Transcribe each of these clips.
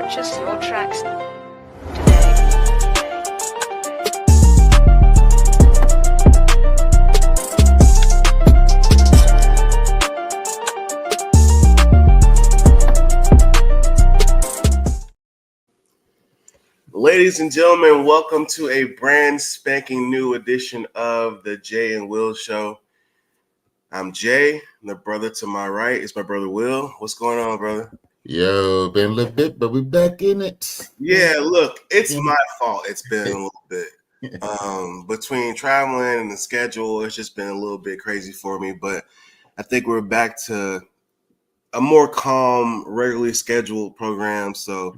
Purchase your tracks today. Ladies and gentlemen, welcome to a brand spanking new edition of the Jay and Will Show. I'm Jay, and the brother to my right is my brother Will. What's going on, brother? Yo, been a little bit, but we back in it. Yeah, look, it's my fault. It's been a little bit. Between traveling and the schedule, it's just been a little bit crazy for me. But I think we're back to a more calm, regularly scheduled program. So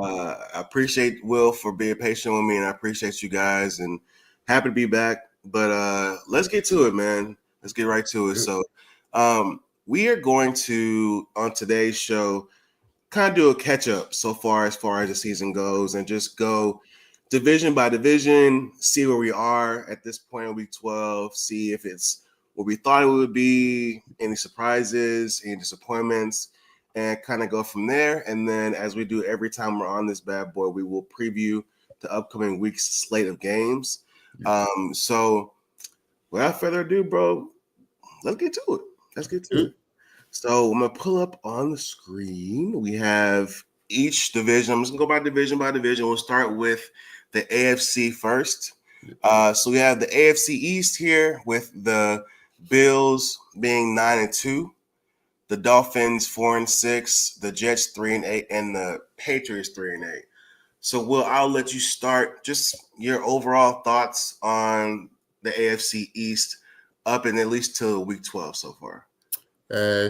I appreciate Will for being patient with me, and I appreciate you guys, and happy to be back. But let's get to it, man. Let's get right to it. So we are going to, on today's show, kind of do a catch up so far as the season goes, and just go division by division, see where we are at this point in week 12, see if it's what we thought it would be, any surprises, any disappointments, and kind of go from there. And then, as we do every time we're on this bad boy, we will preview the upcoming week's slate of games. So without further ado, bro, let's get to it. So I'm going to pull up on the screen. We have each division. I'm just going to go by division. We'll start with the AFC first. So we have the AFC East here with the Bills being 9-2, the Dolphins 4-6, the Jets 3-8, and the Patriots 3-8. So Will, I'll let you start. Just your overall thoughts on the AFC East up and at least till week 12 so far.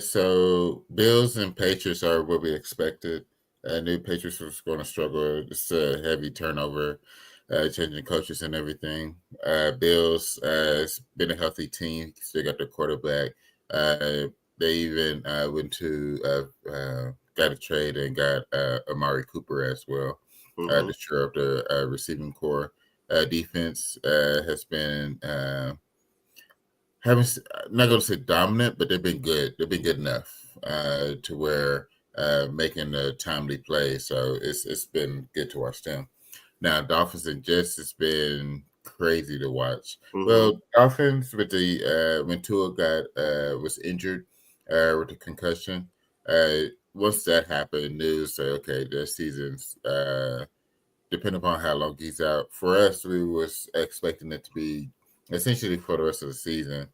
So Bills and Patriots are what we expected. I knew Patriots was going to struggle. It's a heavy turnover, changing coaches and everything. Bills has been a healthy team. Still got their quarterback. They even went to got a trade and got Amari Cooper as well to shore up the receiving core. Defense has been not going to say dominant, but they've been good. They've been good enough to where making a timely play. So it's been good to watch them. Now, Dolphins and Jets has been crazy to watch. Well, Dolphins with the when Tua was injured with the concussion. Once that happened, news say okay, their season's depending upon how long he's out. For us, we was expecting it to be essentially for the rest of the season,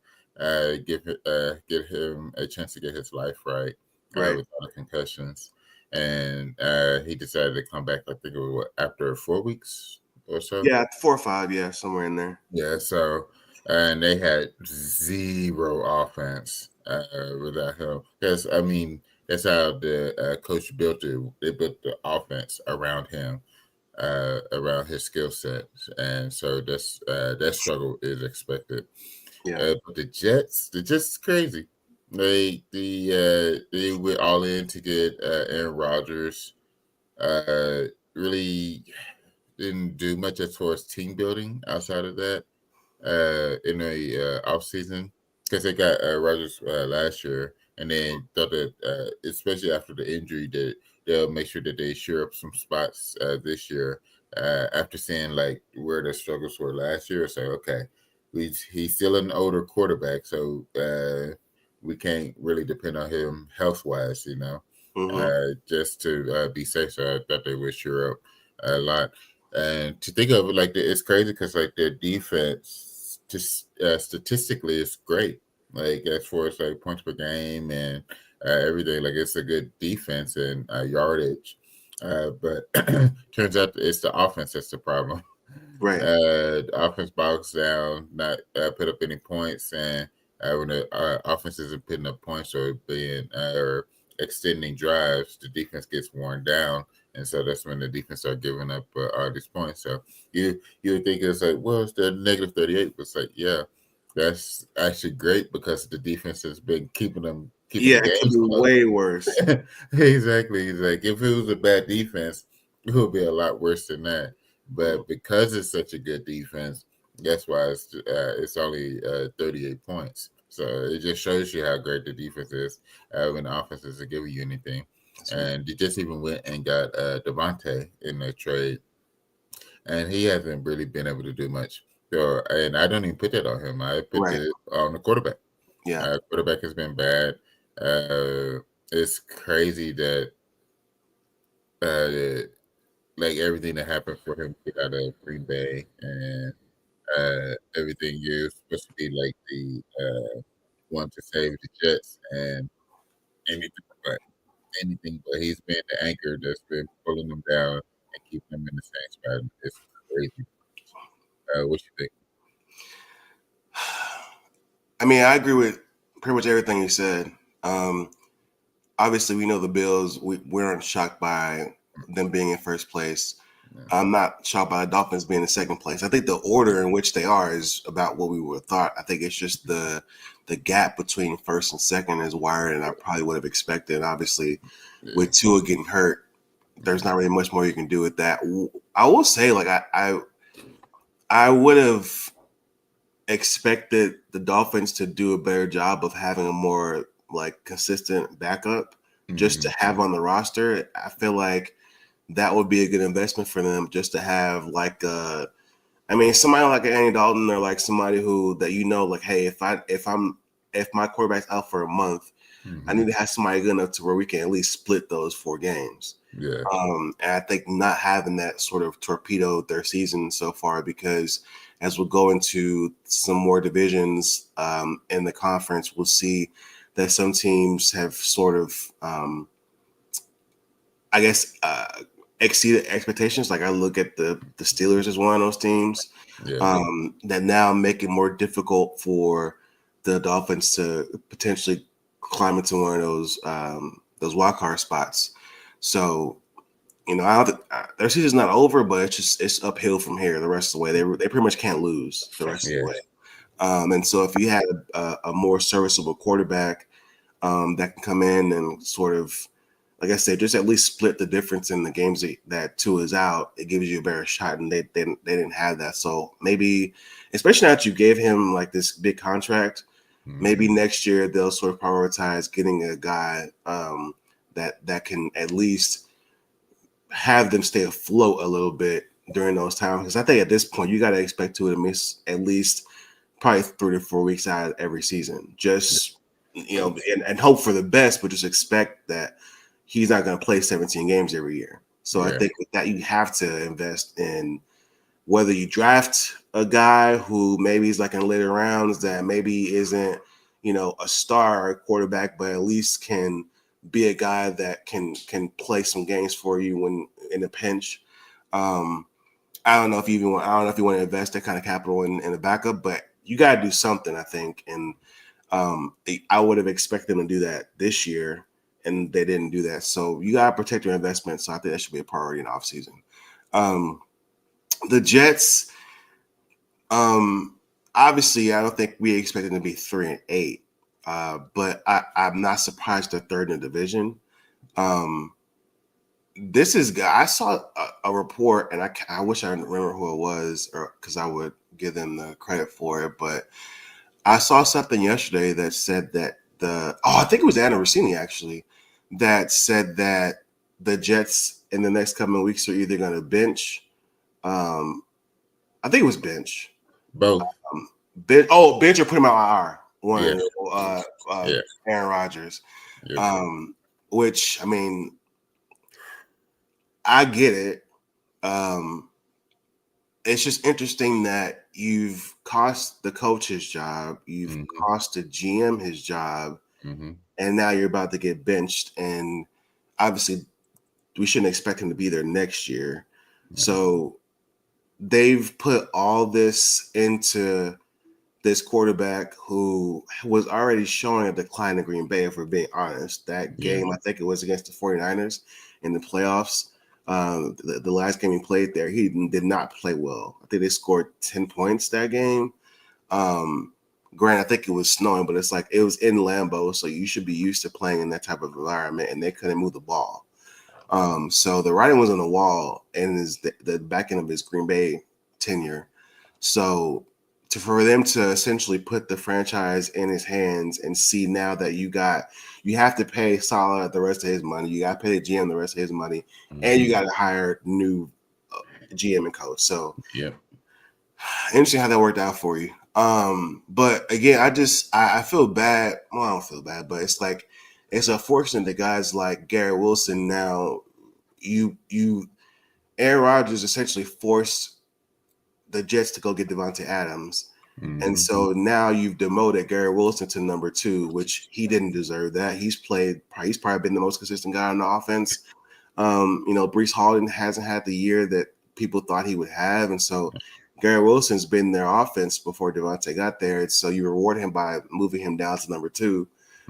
give him a chance to get his life right. Without the concussions. And he decided to come back, I think it was after 4 weeks or so? Yeah, 4 or 5, yeah, somewhere in there. Yeah, so, and they had zero offense without him. Because, I mean, that's how the coach built it. They built the offense around him. Around his skill set, and so that struggle is expected. But the Jets is crazy. They went all in to get Aaron Rodgers. Really didn't do much as far as team building outside of that in the off season because they got Rodgers last year, and then thought that especially after the injury that they'll make sure that they shore up some spots this year after seeing like where the struggles were last year. So okay, he's still an older quarterback, so we can't really depend on him health wise, just to be safe. So I thought they would shore up a lot. And to think of it like that, it's crazy because like their defense just statistically is great. Like as far as like points per game and everything, like it's a good defense and yardage. But turns out it's the offense that's the problem. Right. The offense bogs down, not put up any points, and when the offense isn't putting up points or being or extending drives, the defense gets worn down, and so that's when the defense start giving up all these points. So you would think it's like, well, it's the negative 38, but it's like, yeah, that's actually great because the defense has been keeping them. It could be way worse. Exactly. He's like, if it was a bad defense, it would be a lot worse than that. But because it's such a good defense, that's why it's only 38 points. So it just shows you how great the defense is when the offense isn't giving you anything. That's right. And they just even went and got Devontae in the trade, and he hasn't really been able to do much. So, and I don't even put that on him. I put Right. it on the quarterback. Yeah. Quarterback has been bad. It's crazy that uh, like everything that happened for him to get out of Green Bay and everything is supposed to be like the one to save the Jets and anything but anything, but he's been the anchor that's been pulling them down and keeping them in the same spot. It's crazy. What you think? I mean, I agree with pretty much everything you said. Um, Obviously, we know the Bills. We weren't shocked by them being in first place. Yeah. I'm not shocked by the Dolphins being in second place. I think the order in which they are is about what we would have thought. I think it's just the gap between first and second is wider than I probably would have expected. Obviously, with Tua getting hurt, there's not really much more you can do with that. I will say, like I would have expected the Dolphins to do a better job of having a more like consistent backup just to have on the roster. I feel like that would be a good investment for them just to have like somebody like Andy Dalton or like somebody who that like, hey, if my quarterback's out for a month, I need to have somebody good enough to where we can at least split those 4 games. Yeah. And I think not having that sort of torpedoed their season so far, because as we'll go into some more divisions in the conference, we'll see that some teams have sort of, exceeded expectations. Like I look at the Steelers as one of those teams that now make it more difficult for the Dolphins to potentially climb into one of those wild card spots. So, their season's not over, but it's uphill from here the rest of the way. They pretty much can't lose the rest of the way. And so if you had a more serviceable quarterback that can come in and sort of, like I said, just at least split the difference in the games that Tua is out, it gives you a better shot. And they didn't have that. So maybe, especially now that you gave him like this big contract, maybe next year they'll sort of prioritize getting a guy that can at least have them stay afloat a little bit during those times. Because I think at this point, you got to expect Tua to miss at least probably 3 to 4 weeks out of every season. Just, and hope for the best, but just expect that he's not going to play 17 games every year. So I think with that, you have to invest in whether you draft a guy who maybe is like in later rounds that maybe isn't, a star quarterback, but at least can be a guy that can play some games for you when in a pinch. I don't know if you want to invest that kind of capital in a backup, but you got to do something, I think. And I would have expected them to do that this year, and they didn't do that. So you got to protect your investment. So I think that should be a priority in offseason. The Jets, obviously, I don't think we expected them to be 3-8, but I'm not surprised they're third in the division. I saw a report, and I wish I remember who it was, or because I would give them the credit for it, but I saw something yesterday that said that I think it was Anna Rossini actually, that said that the Jets in the next coming weeks are either going to bench. I think it was bench. Both. Bench or put him out IR. Aaron Rodgers. Which, I mean, I get it. It's just interesting that you've cost the coach his job, you've cost the GM his job, and now you're about to get benched. And obviously, we shouldn't expect him to be there next year. So they've put all this into this quarterback who was already showing a decline in Green Bay, if we're being honest. That game, I think it was against the 49ers in the playoffs. The last game he played there, he did not play well. I think they scored 10 points that game. Granted, I think it was snowing, but it's like it was in Lambeau, so you should be used to playing in that type of environment, and they couldn't move the ball. So the writing was on the wall in the back end of his Green Bay tenure. So for them to essentially put the franchise in his hands and see now that you have to pay Salah the rest of his money, you got to pay the GM the rest of his money, and you got to hire new GM and coach. So Yep. interesting how that worked out for you. But again, I feel bad. Well, I don't feel bad, but it's like it's unfortunate that guys like Garrett Wilson now Aaron Rodgers essentially forced the Jets to go get Devontae Adams. And so now you've demoted Garrett Wilson to number 2, which he didn't deserve that. He's probably been the most consistent guy on the offense. Breece Hall hasn't had the year that people thought he would have. And so Garrett Wilson's been their offense before Devontae got there. And so you reward him by moving him down to number 2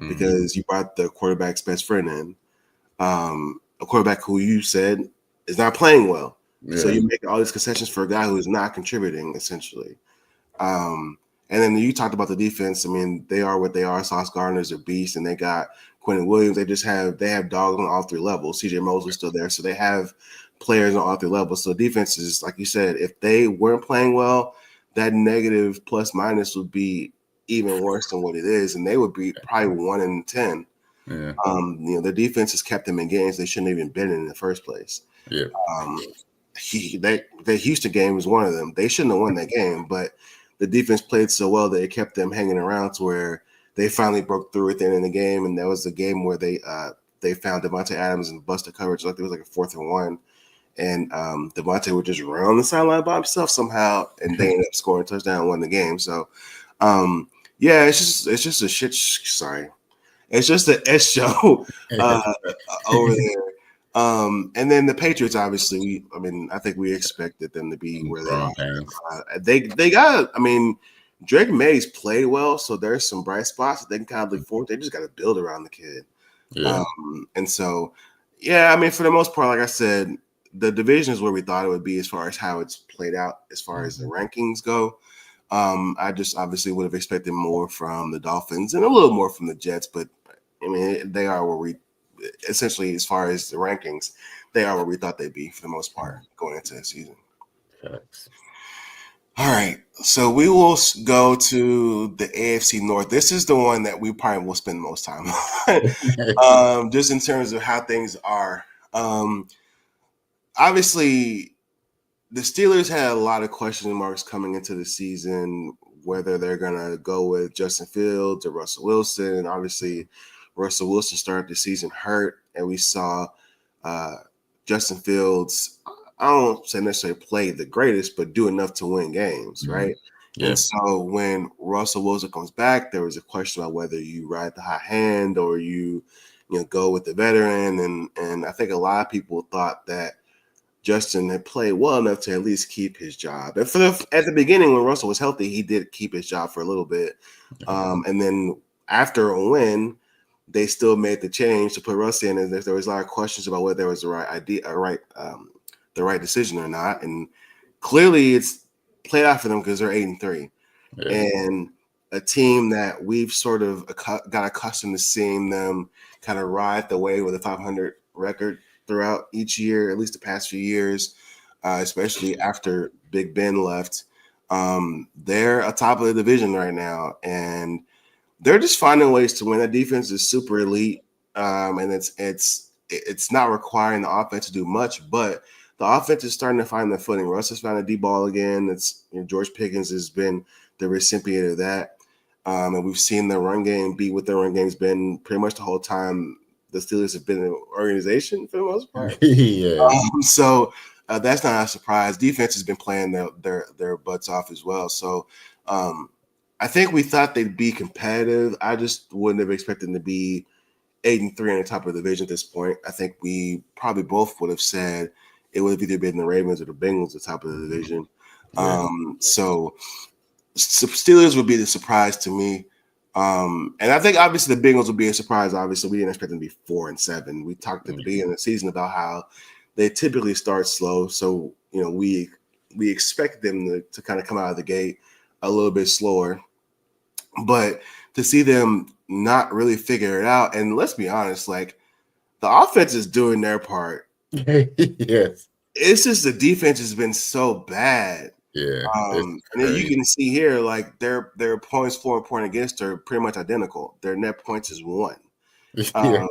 because you brought the quarterback's best friend in. A quarterback who you said is not playing well. Yeah. So you make all these concessions for a guy who is not contributing, essentially. And then you talked about the defense. I mean, they are what they are. Sauce Gardner's a beast, and they got Quentin Williams. They have dogs on all 3 levels. CJ Mosley's still there, so they have players on all 3 levels. So defense is, like you said, if they weren't playing well, that negative plus minus would be even worse than what it is, and they would be probably 1-10. Yeah. The defense has kept them in games they shouldn't have even been in the first place. Yeah. The Houston game was one of them. They shouldn't have won that game, but the defense played so well that it kept them hanging around to where they finally broke through at the end of the game. And that was the game where they found Devontae Adams and busted coverage. Like it was like a 4th and 1. And Devontae would just run on the sideline by himself somehow, and they ended up scoring a touchdown and won the game. So, it's just a shit. Sorry. It's just an S show over there. And then the Patriots, obviously, I think we expected them to be where they are. They got, Drake Mays played well, so there's some bright spots that they can kind of look forward to. They just got to build around the kid. Yeah. And so, for the most part, like I said, the division is where we thought it would be as far as how it's played out, as far as the rankings go. I just obviously would have expected more from the Dolphins and a little more from the Jets, but they are where we essentially, as far as the rankings, they are where we thought they'd be for the most part going into the season. Thanks. All right, so we will go to the AFC North. This is the one that we probably will spend most time on, just in terms of how things are. Obviously, the Steelers had a lot of question marks coming into the season, whether they're going to go with Justin Fields or Russell Wilson. And obviously, Russell Wilson started the season hurt, and we saw Justin Fields, I don't say necessarily play the greatest, but do enough to win games, right? Yeah. And so when Russell Wilson comes back, there was a question about whether you ride the hot hand or you go with the veteran. And I think a lot of people thought that Justin had played well enough to at least keep his job. And at the beginning, when Russell was healthy, he did keep his job for a little bit. And then after a win, they still made the change to put Russ in, and there was a lot of questions about whether there was the right idea, the right decision or not. And clearly, it's played out for them because they're 8-3, and a team that we've sort of got accustomed to seeing them kind of ride the wave with a 500 record throughout each year, at least the past few years, especially after Big Ben left. They're atop of the division right now, and they're just finding ways to win. That defense is super elite, and it's not requiring the offense to do much, but the offense is starting to find their footing. Russ has found a deep ball again. George Pickens has been the recipient of that, and we've seen the run game be what their run game's been pretty much the whole time the Steelers have been an organization for the most part. So that's not a surprise. Defense has been playing their butts off as well. So I think we thought they'd be competitive. I just wouldn't have expected them to be 8-3 on the top of the division at this point. I think we probably both would have said it would have either been the Ravens or the Bengals at the top of the division. So Steelers would be the surprise to me. And I think obviously the Bengals would be a surprise. Obviously, we didn't expect them to be 4-7. We talked at the beginning of the season about how they typically start slow. So, we expect them to kind of come out of the gate a little bit slower. But to see them not really figure it out, and let's be honest, like the offense is doing their part. Yes. It's just the defense has been so bad. Yeah, it's And then you crazy. can see here, like their points for and point against are pretty much identical. Their net points is 1. Yeah. Um,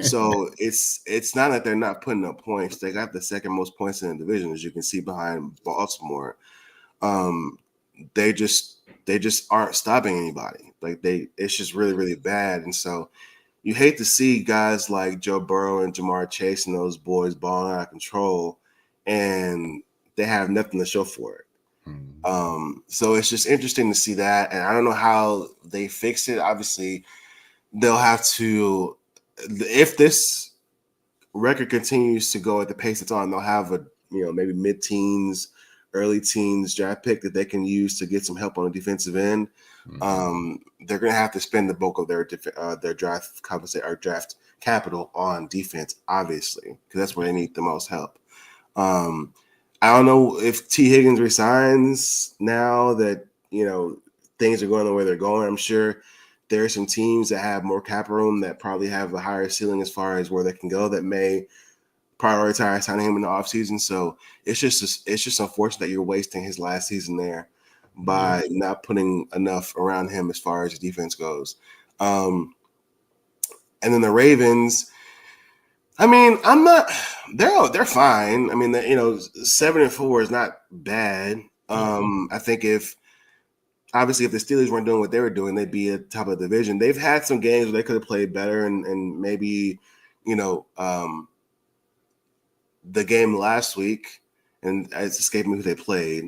so it's not that they're not putting up points. They got the second most points in the division, as you can see behind Baltimore. Um, they just aren't stopping anybody. Like it's just really really bad. And so you hate to see guys like Joe Burrow and Jamar Chase and those boys balling out of control, and they have nothing to show for it. Mhm. So it's just interesting to see that, and I don't know how they fix it. Obviously, they'll have to, if this record continues to go at the pace it's on, they'll have a maybe mid-teens, early teens draft pick that they can use to get some help on the defensive end. They're going to have to spend the bulk of their draft compensate or draft capital on defense, obviously, because that's where they need the most help. I don't know if T. Higgins resigns now that things are going the way they're going. I'm sure there are some teams that have more cap room that probably have a higher ceiling as far as where they can go that may prioritize signing him in the offseason. So it's just unfortunate that you're wasting his last season there by not putting enough around him as far as defense goes. And then the Ravens, I mean, I'm not. They're fine. I mean, 7-4 is not bad. I think if obviously if the Steelers weren't doing what they were doing, they'd be at the top of the division. They've had some games where they could have played better, and maybe the game last week, and it's escaping me who they played.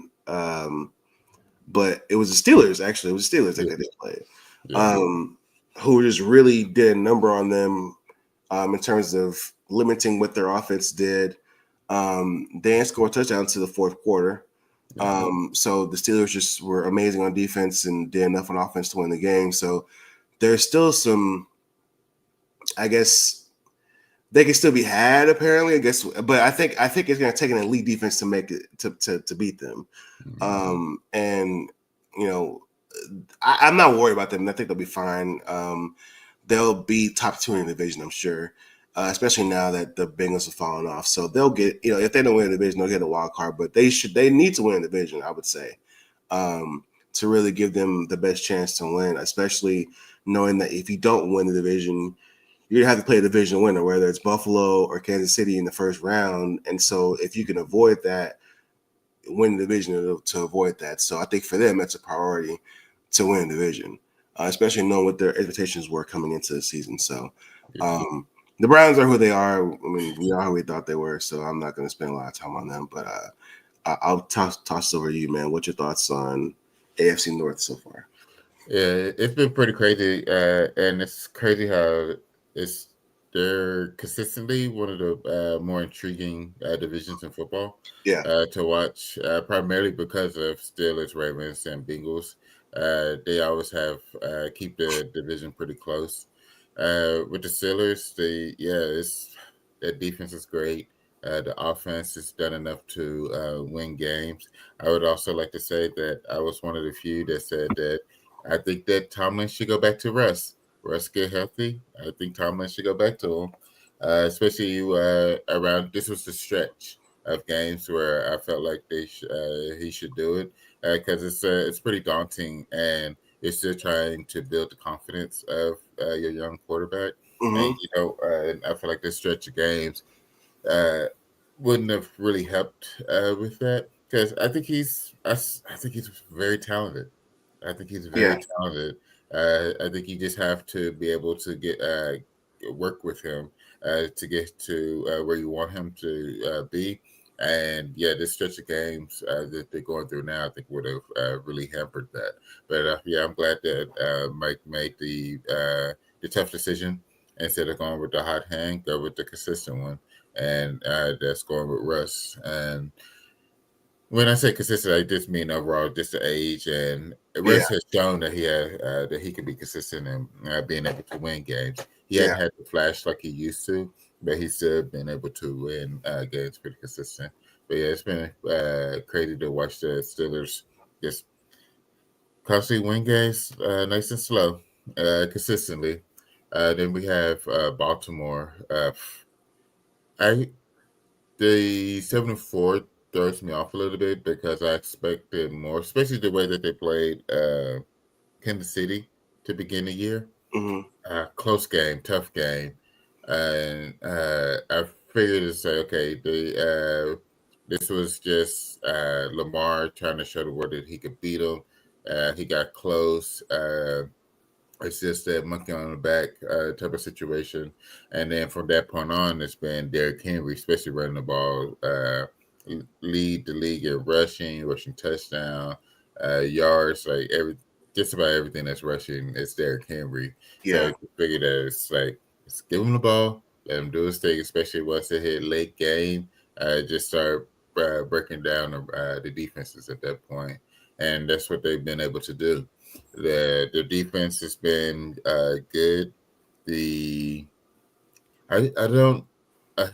But it was the Steelers. Actually, it was the Steelers that they played. Yeah. Who just really did a number on them in terms of limiting what their offense did. They didn't score a touchdown to the fourth quarter. So the Steelers just were amazing on defense and did enough on offense to win the game. So there's still some, I guess, they can still be had apparently. I guess, but I think it's going to take an elite defense to make it to beat them. And I'm not worried about them. I think they'll be fine. They'll be top 2 in the division, I'm sure. Especially now that the Bengals have fallen off. So they'll get, if they don't win the division, they'll get a wild card. But they need to win the division, I would say, to really give them the best chance to win, especially knowing that if you don't win the division, you're going to have to play a division winner, whether it's Buffalo or Kansas City in the first round. And so if you can avoid that, win the division to avoid that. So I think for them, that's a priority to win the division, especially knowing what their expectations were coming into the season. So, the Browns are who they are. I mean, we are who we thought they were, so I'm not going to spend a lot of time on them. But I'll toss over to you, man. What's your thoughts on AFC North so far? Yeah, it's been pretty crazy, and it's crazy how they're consistently one of the more intriguing divisions in football. Yeah, To watch, primarily because of Steelers, Ravens, and Bengals. They always have keep the division pretty close. With the Steelers, their defense is great. The offense has done enough to win games. I would also like to say that I was one of the few that said that I think that Tomlin should go back to Russ. Russ get healthy. I think Tomlin should go back to him, especially around. This was the stretch of games where I felt like he should do it because it's pretty daunting and you're still trying to build the confidence of your young quarterback. And I feel like this stretch of games wouldn't have really helped with that because I think he's very talented. I think he's very yeah, talented. I think you just have to be able to get work with him to get to where you want him to be. And yeah, this stretch of games that they're going through now, I think would have really hampered that. But yeah, I'm glad that Mike made the tough decision instead of going with the hot hand, go with the consistent one, and that's going with Russ. And when I say consistent, I just mean overall just the age, and yeah, Russ has shown that he can be consistent and being able to win games. He yeah. hadn't had the flash like he used to, but he's still been able to win games pretty consistent. But yeah, it's been crazy to watch the Steelers just constantly win games nice and slow, consistently. Then we have Baltimore. The 7-4 throws me off a little bit because I expected more, especially the way that they played Kansas City to begin the year. Mhm. Close game, tough game, and I figured to say, okay, this was just Lamar trying to show the world that he could beat him. He got close. It's just that monkey on the back type of situation, and then from that point on, it's been Derrick Henry, especially running the ball, lead the league in rushing touchdown, yards, like just about everything that's rushing. It's Derrick Henry. So Yeah. you figure that it's like just give him the ball, let him do his thing, especially once they hit late game. Just start breaking down the defenses at that point, and that's what they've been able to do. The defense has been good. The I don't I,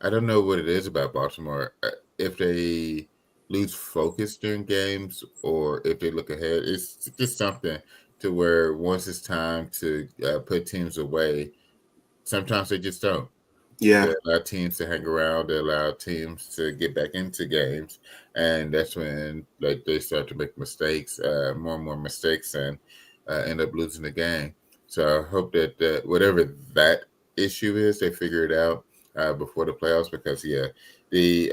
I don't know what it is about Baltimore. If they lose focus during games or if they look ahead, it's just something to where once it's time to put teams away, sometimes they just don't. Yeah. They allow teams to hang around. They allow teams to get back into games, and that's when like they start to make mistakes, more and more mistakes, and end up losing the game. So I hope that whatever that issue is, they figure it out before the playoffs. Because the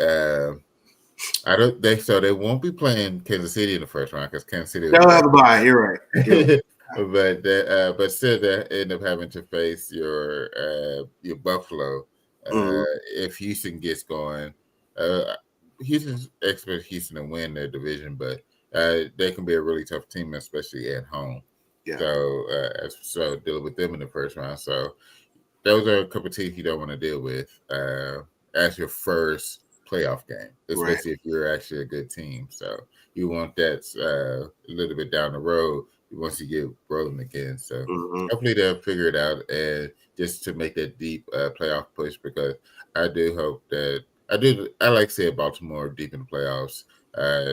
I don't think so. They won't be playing Kansas City in the first round because Kansas City. They'll have a bye. You're right. You're right. But still, they end up having to face your Buffalo Mhm. if Houston gets going. Uh, Houston's expect Houston to win their division, but they can be a really tough team, especially at home. Yeah. So dealing with them in the first round. So those are a couple of teams you don't want to deal with as your first playoff game, Right. especially if you're actually a good team. So you want that a little bit down the road once you get rolling again. So Mhm. hopefully they'll figure it out and just to make that deep playoff push because I do hope that I like seeing Baltimore deep in the playoffs.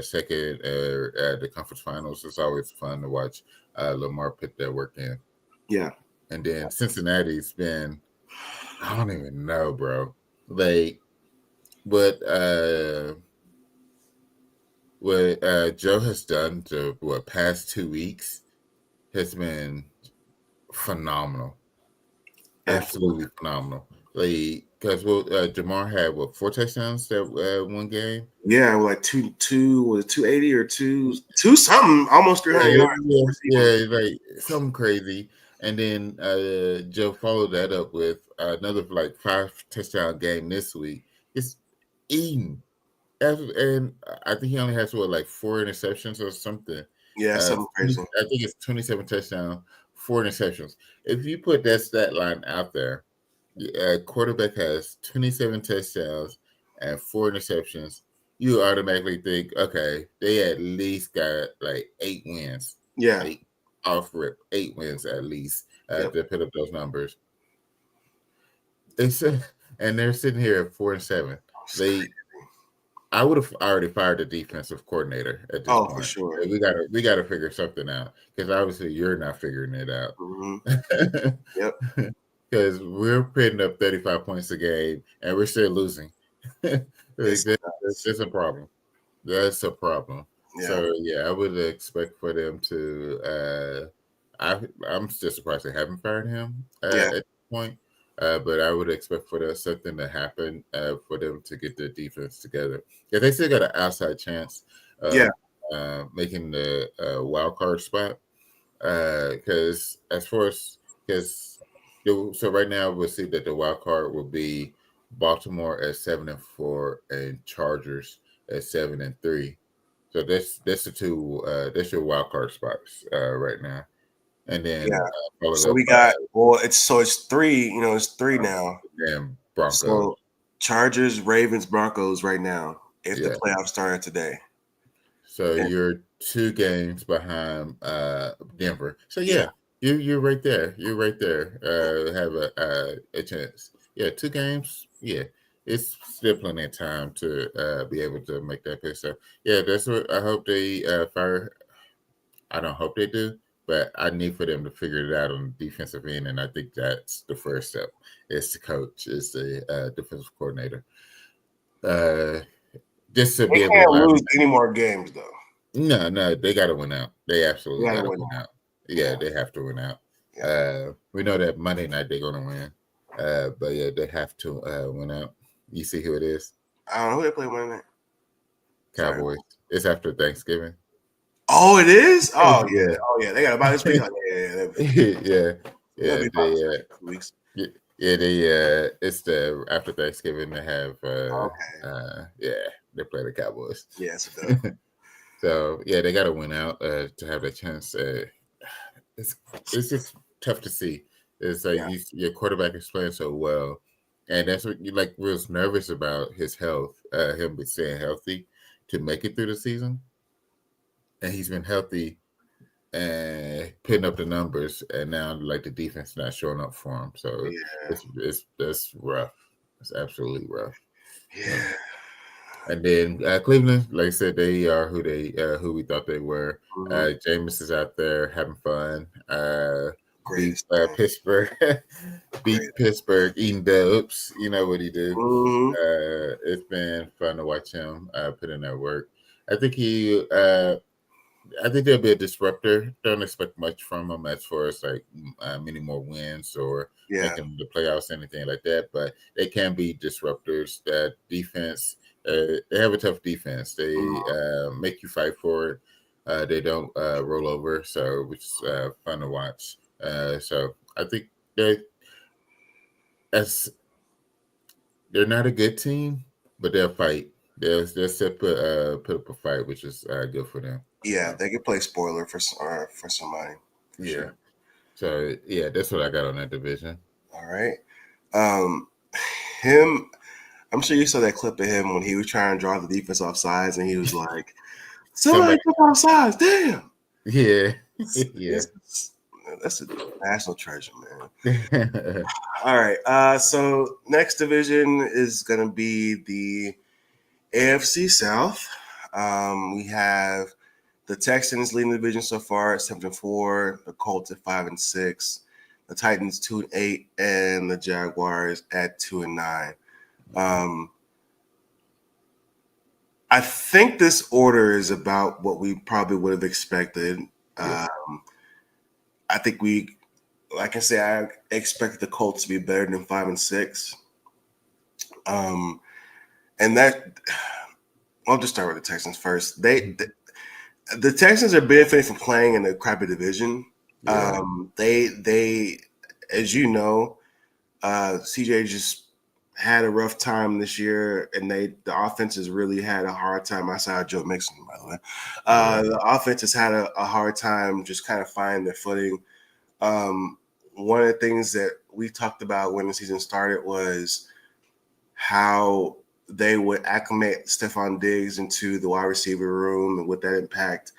Second, the conference finals. It's always fun to watch Lamar put that work in. Yeah. And then Cincinnati's been, I don't even know, bro. Like what Joe has done to what past 2 weeks has been phenomenal. Absolutely. Absolutely phenomenal. Like because Jamar had what 4 touchdowns that one game. Yeah, like two was 280 or two something, almost 300 yards receiving. Like something crazy. And then Joe followed that up with another like 5 touchdown game this week. It's eating. And I think he only has what like 4 interceptions or something. Yeah, something crazy. I think it's 27 touchdowns, 4 interceptions. If you put that stat line out there, quarterback has 27 touchdowns and 4 interceptions. You automatically think, okay, they at least got like 8 wins. Yeah. Like off rip, 8 wins at least Yep. to put up those numbers. It's and they're sitting here at 4-7. I would have already fired the defensive coordinator at this point. For sure. We gotta figure something out because obviously you're not figuring it out. Mm-hmm. Yep. Because we're putting up 35 points a game and we're still losing. That's a problem. That's a problem. Yeah. So I would expect for them to. I'm still surprised they haven't fired him at this point. But I would expect for something to happen for them to get their defense together. Yeah, they still got an outside chance of making the wild card spot. Because so right now we'll see that the wild card will be Baltimore at 7-4 and Chargers at 7-3. So that's the two that's your wild card spots right now. And then so we got it's three, it's three now. And Broncos. So Chargers, Ravens, Broncos right now. If the playoffs started today. So you're 2 games behind Denver. So you're right there. You're right there. Have a chance. 2 games. Yeah. It's still plenty of time to be able to make that pick. So that's what I hope they fire. I don't hope they do, but I need for them to figure it out on the defensive end, and I think that's the first step. It's the coach, it's the defensive coordinator. just to They be able to can't line lose them. any more games though. No, they got to win out. They They absolutely gotta got to win win out. out. Yeah, Yeah. they have to win out. Yeah. We know that Monday night they're going to win. But yeah, they have to win out. You see who it is? I don't know who they play Monday night. Sorry. Cowboys. It's after Thanksgiving. Oh, it is. Oh yeah. Yeah. Oh yeah. They got about this week. Oh, yeah, they'll be they, fine. 2 weeks. they, it's the after Thanksgiving they have, Okay. they play the Cowboys. Yeah, it's a dub. So yeah, they got to win out to have a chance. It's just tough to see. It's like Yeah. your quarterback is playing so well, and that's what you like. Was nervous about his health, him staying healthy to make it through the season, and he's been healthy and putting up the numbers, and now like the defense not showing up for him. So Yeah. that's rough. It's absolutely rough. Yeah. And then Cleveland, like I said, they are who we thought they were. Mhm. Jameis is out there having fun. Beat Greatest thing. Pittsburgh, beat Great. Pittsburgh, eating dubs. You know what he do. Mhm. It's been fun to watch him put in that work. I think I think there'll be a disruptor. Don't expect much from him as far as like many more wins or Yeah. making the playoffs, anything like that. But they can be disruptors. That defense, they have a tough defense. They make you fight for it. They don't roll over, so which is fun to watch. So I think as they're not a good team, but they'll fight. They'll still put up a fight, which is good for them. Yeah, they could play spoiler for somebody. For Yeah. sure. So yeah, that's what I got on that division. All right. Um, him. I'm sure you saw that clip of him when he was trying to draw the defense off sides, and he was like, "Somebody come off sides, damn." Yeah, yeah. That's a national treasure, man. All right. So next division is gonna be the AFC South. We have the Texans leading the division so far at 7-4, the Colts at 5-6, the Titans 2-8, and the Jaguars at 2-9. I think this order is about what we probably would have expected. Yeah. I think like I say, I expected the Colts to be better than 5-6. And that, I'll just start with the Texans first. The Texans are benefiting from playing in a crappy division. Yeah. They, as you know, CJ just had a rough time this year, and the offense has really had a hard time. I saw Joe Mixon, by the way. The offense has had a hard time just kind of finding their footing. One of the things that we talked about when the season started was how they would acclimate Stephon Diggs into the wide receiver room and would that impact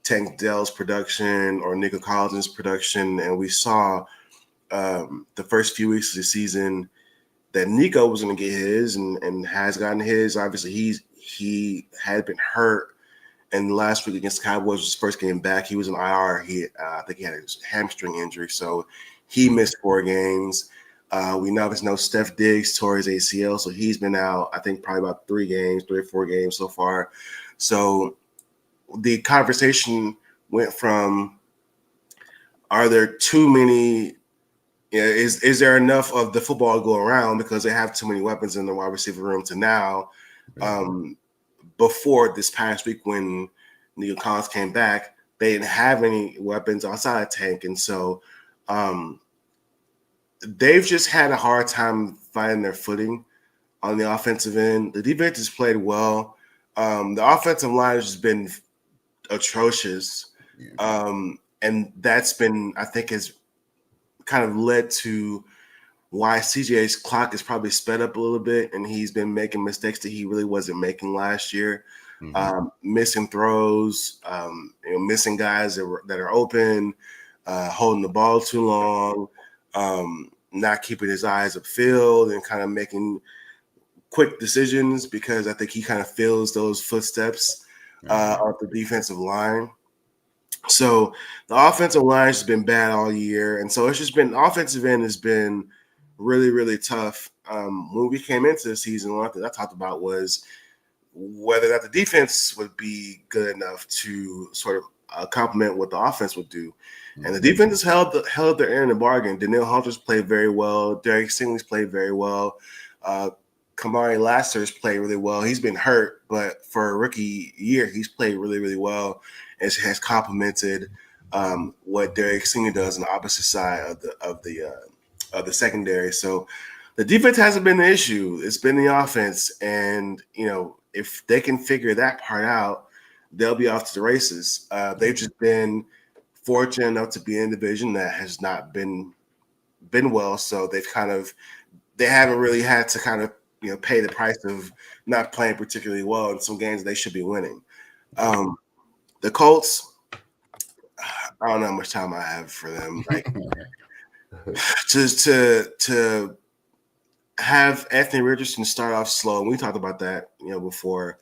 Tank Dell's production or Nico Collins's production. And we saw the first few weeks of the season that Nico was going to get his and has gotten his. Obviously, he had been hurt. And last week against the Cowboys, his first game back, he was in IR. I think he had a hamstring injury, so he missed 4 games. We know there's no Steph Diggs tore his ACL, so he's been out, I think, probably about 3 or 4 games so far. So the conversation went from, are there too many – is there enough of the football to go around because they have too many weapons in the wide receiver room to now before this past week when Nico Collins came back, they didn't have any weapons outside of Tank. And so they've just had a hard time finding their footing on the offensive end. The defense has played well. The offensive line has just been atrocious. And that's been, I think, has kind of led to why CJ's clock is probably sped up a little bit, and he's been making mistakes that he really wasn't making last year. Missing throws, missing guys that are open, holding the ball too long, not keeping his eyes upfield, and kind of making quick decisions because I think he kind of feels those footsteps of the defensive line. So the offensive line has been bad all year, and so it's just been offensive end has been really, really tough. When we came into the season, one thing I talked about was whether or not the defense would be good enough to sort of complement what the offense would do. And the defense has held their end in the bargain. Danielle Hunter's played very well. Derek Stingley's played very well. Kamari Lassiter's played really well. He's been hurt, but for a rookie year, he's played really, really well and has complemented what Derek Stingley does on the opposite side of the secondary. So the defense hasn't been the issue. It's been the offense. And, if they can figure that part out, they'll be off to the races. They've just been fortunate enough to be in a division that has not been well. So they haven't really had to kind of, pay the price of not playing particularly well in some games they should be winning. The Colts, I don't know how much time I have for them. Like, to have Anthony Richardson start off slow, and we talked about that, before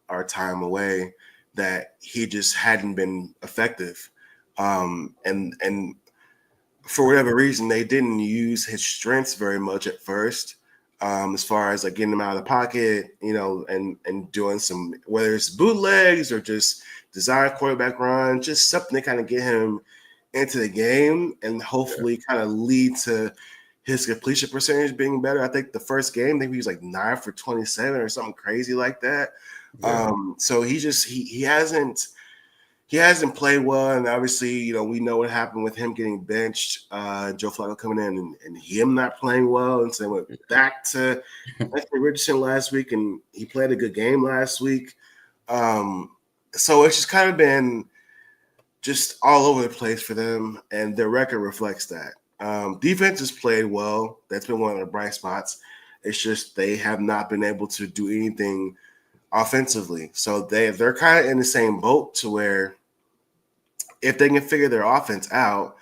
our time away, that he just hadn't been effective. And for whatever reason, they didn't use his strengths very much at first, as far as like getting him out of the pocket, and doing some, whether it's bootlegs or just design quarterback run, just something to kind of get him into the game and hopefully kind of lead to his completion percentage being better. I think the first game, maybe he was like 9 for 27 or something crazy like that. Yeah. So he hasn't played well, and obviously, we know what happened with him getting benched, Joe Flacco coming in and him not playing well, and so they went back to Anthony Richardson last week, and he played a good game last week. So it's just kind of been just all over the place for them, and their record reflects that. Defense has played well. That's been one of their bright spots. It's just they have not been able to do anything offensively. So they're kind of in the same boat to where if they can figure their offense out,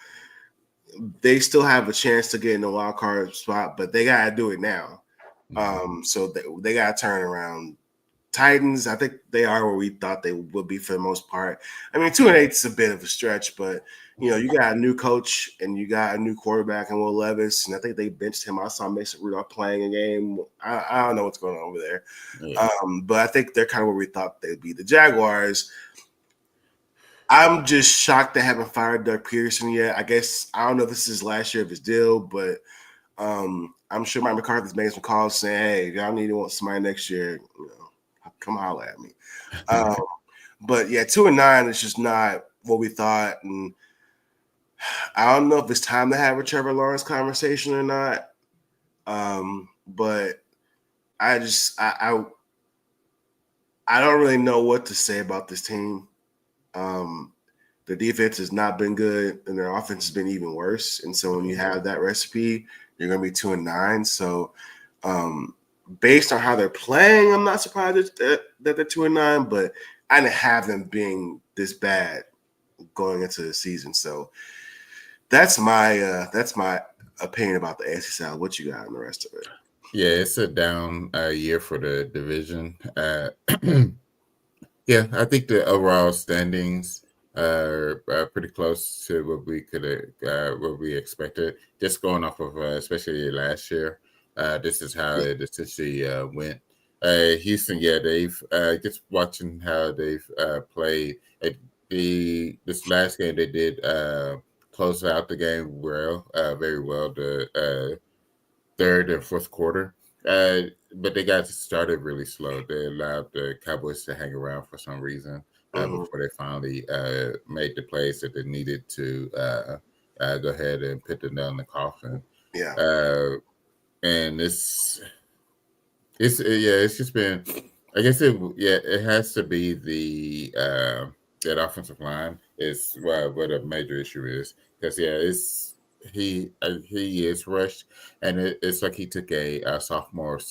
they still have a chance to get in the wild card spot, but they got to do it now. So they got to turn around. Titans, I think they are where we thought they would be for the most part. I mean, 2-8 is a bit of a stretch, but you got a new coach and you got a new quarterback in Will Levis, and I think they benched him. I saw Mason Rudolph playing a game. I don't know what's going on over there, but I think they're kind of where we thought they'd be. The Jaguars, I'm just shocked they haven't fired Doug Peterson yet. I guess I don't know if this is last year of his deal, but I'm sure Mike McCarthy's made some calls saying, "Hey, y'all need to want somebody next year." Come holler at me. But yeah, 2-9 is just not what we thought. And I don't know if it's time to have a Trevor Lawrence conversation or not. But I don't really know what to say about this team. The defense has not been good, and their offense has been even worse. And so when you have that recipe, you're going to be 2-9. So based on how they're playing, I'm not surprised that they're 2-9, but I didn't have them being this bad going into the season. So that's my opinion about the AFC South. What you got on the rest of it? Yeah, it's a down year for the division. Yeah, I think the overall standings are pretty close to what we expected. Just going off of especially last year. This is how it essentially went. Houston, they've just watching how they've played. This last game, they did close out the game very well, the third and fourth quarter. But they got started really slow. They allowed the Cowboys to hang around for some reason before they finally made the plays that they needed to go ahead and put the nail in the coffin. Yeah. And it's just been, I guess it has to be that offensive line is what a major issue is, because he is rushed, and it's like he took a sophomore,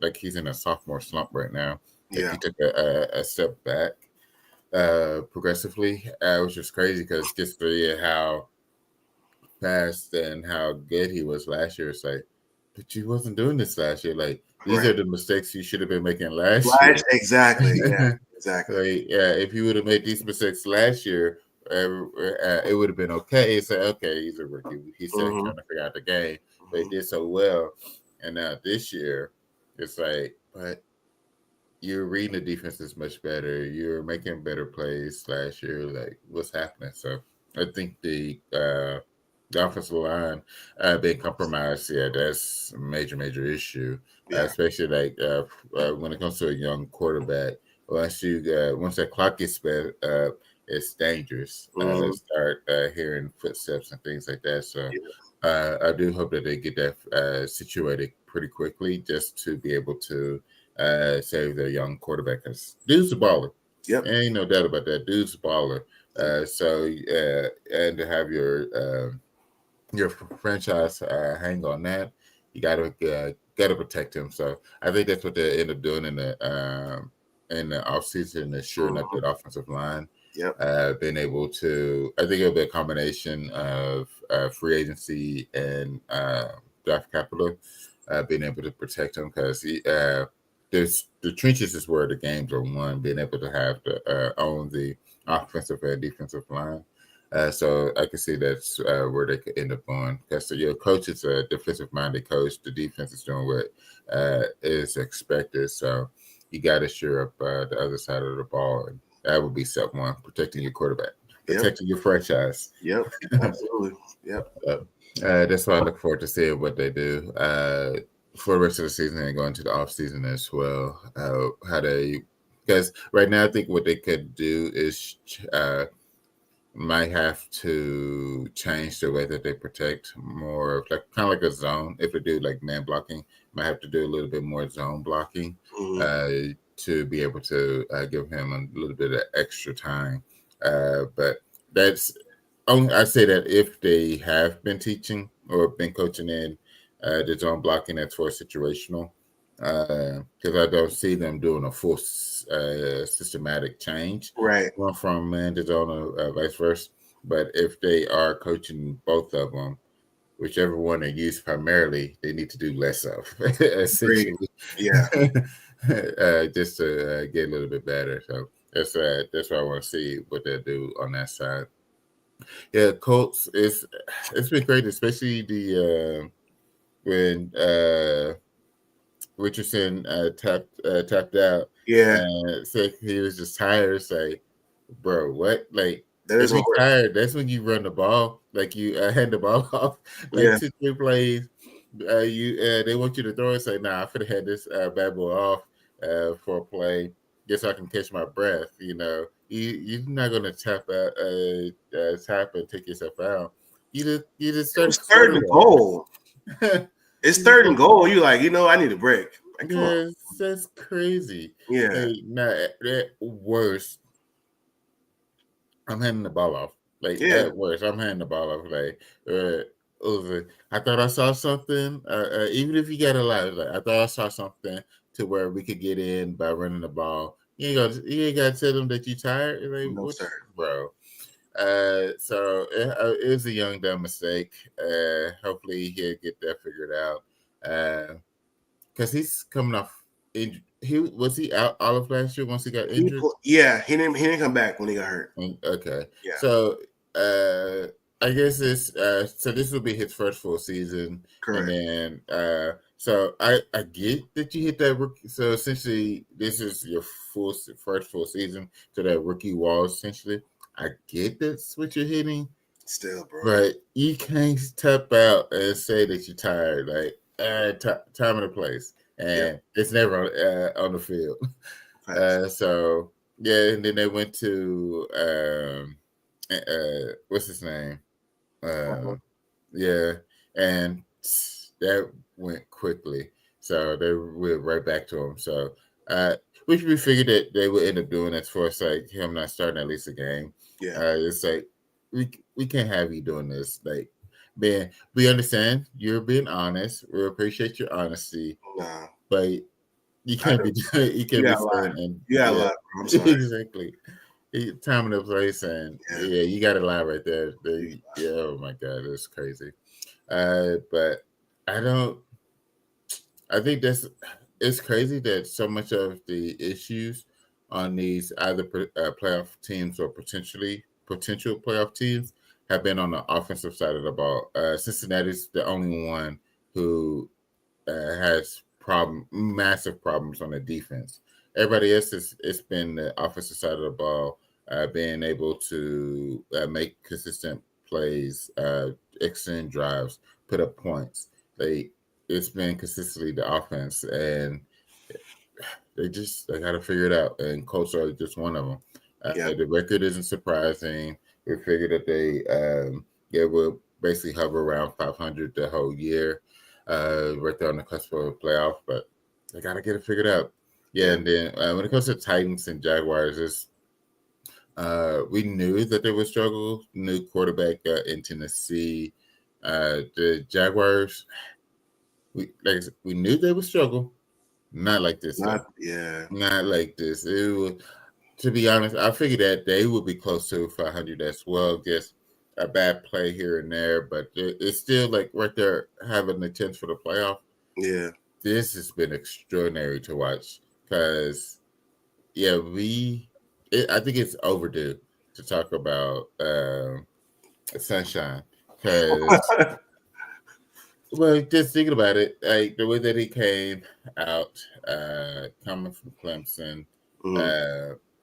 like he's in a sophomore slump right now. Like he took a step back progressively, which is crazy because just how fast and how good he was last year. It's like, but you wasn't doing this last year. Like, these are the mistakes you should have been making last year. Exactly. Yeah, exactly. Like, if you would have made these mistakes last year, it would have been okay. It's like, okay, he's a rookie. He's still trying to figure out the game, but he did so well. And now this year, it's like, but you're reading the defenses much better. You're making better plays last year. Like, what's happening? So I think the offensive line being compromised, yeah, that's a major issue. Yeah. Especially like when it comes to a young quarterback. Once that clock gets sped up, it's dangerous. Mhm. Start hearing footsteps and things like that. So Yeah. I do hope that they get that situated pretty quickly, just to be able to save their young quarterback. Because dude's a baller. Yep. Ain't no doubt about that. Dude's a baller. And to have your franchise hang on that, you gotta protect him. So I think that's what they end up doing in the offseason, is shoring up Mhm. that offensive line. Yep. Being able to, I think it'll be a combination of free agency and draft capital, being able to protect him, because there's the trenches is where the games are won. Being able to have to own the offensive and defensive line. So I can see that's where they could end up going, because your coach is a defensive-minded coach. The defense is doing what is expected. So you got to shore up the other side of the ball, and that would be step one: protecting your quarterback, Yep. protecting your franchise. Yep. Absolutely. Yep. That's why I look forward to seeing what they do for the rest of the season and going to the off season as well. Because right now I think what they could do is might have to change the way that they protect more of, like, kind of like a zone. If they do like man blocking, might have to do a little bit more zone blocking to be able to give him a little bit of extra time. But that's only, I say that if they have been teaching or been coaching in the zone blocking, that's for situational. Because I don't see them doing a full systematic change Right. going from man to zone or vice versa. But if they are coaching both of them, whichever one they use primarily, they need to do less of, essentially. Yeah. Just to get a little bit better. So that's what I want to see what they'll do on that side. Yeah, Colts. It's been great, especially the when Richardson tapped out. Yeah. And said he was just tired. Say, bro, what? Like, That if is you're hard. tired, that's when you run the ball. Like, you hand the ball off. Like, Yeah. 2-3 plays. They want you to throw it. Say, nah, I could have had this bad boy off for a play, just so I can catch my breath. You're not gonna tap and take yourself out. You just start It's third and goal. It's third and goal. You like, I need a break. Like, come on. Yes, that's crazy. Yeah. Hey, now, at worst, I'm handing the ball off. Like, Yeah. at worst, I'm handing the ball off. Like, I thought I saw something. Even if you got a lot, like, I thought I saw something to where we could get in by running the ball. You ain't got to tell them that you're tired. Like, No, what, sir. bro? So it was a young dumb mistake. Hopefully he'll get that figured out. Because he's coming off injured. He out all of last year once he got injured. He didn't come back when he got hurt. Okay. Yeah. So I guess so this will be his first full season. Correct. And then so I get that you hit that rookie. So essentially this is your first full season to that rookie wall, essentially. I get that's what you're hitting. Still, bro. But you can't step out and say that you're tired. Like, time and a place, and it's never on the field. So yeah, and then they went to what's his name? Yeah, and that went quickly. So they went right back to him. So which we figured that they would end up doing as far as like him not starting at least a game. Yeah, it's like we can't have you doing this. Like, man, we understand you're being honest. We appreciate your honesty. Nah, but you can't be you can't be saying and lie. I'm sorry. Exactly. Time and the place, and you got to lie right there. Yeah, oh my god, that's crazy. But I think it's crazy that so much of the issues on these either playoff teams or potential playoff teams have been on the offensive side of the ball. Cincinnati's the only one who has massive problems on the defense. everybody else it's been the offensive side of the ball, being able to make consistent plays, extend drives, put up points. It's been consistently the offense, and they got to figure it out. And Colts are just one of them. Yeah. The record isn't surprising. We figured that they will basically hover around 500 the whole year, right there on the cusp of a playoff. But they got to get it figured out. Yeah, and then when it comes to Titans and Jaguars, we knew that they would struggle. New quarterback in Tennessee. The Jaguars, we knew they would struggle. Not like this. Not like this. It was, to be honest, I figured that they would be close to 500 as well. Just a bad play here and there, but it's still like right there having a chance for the playoff. Yeah. This has been extraordinary to watch because, I think it's overdue to talk about Sunshine because, well, just thinking about it, like the way that he came out, coming from Clemson,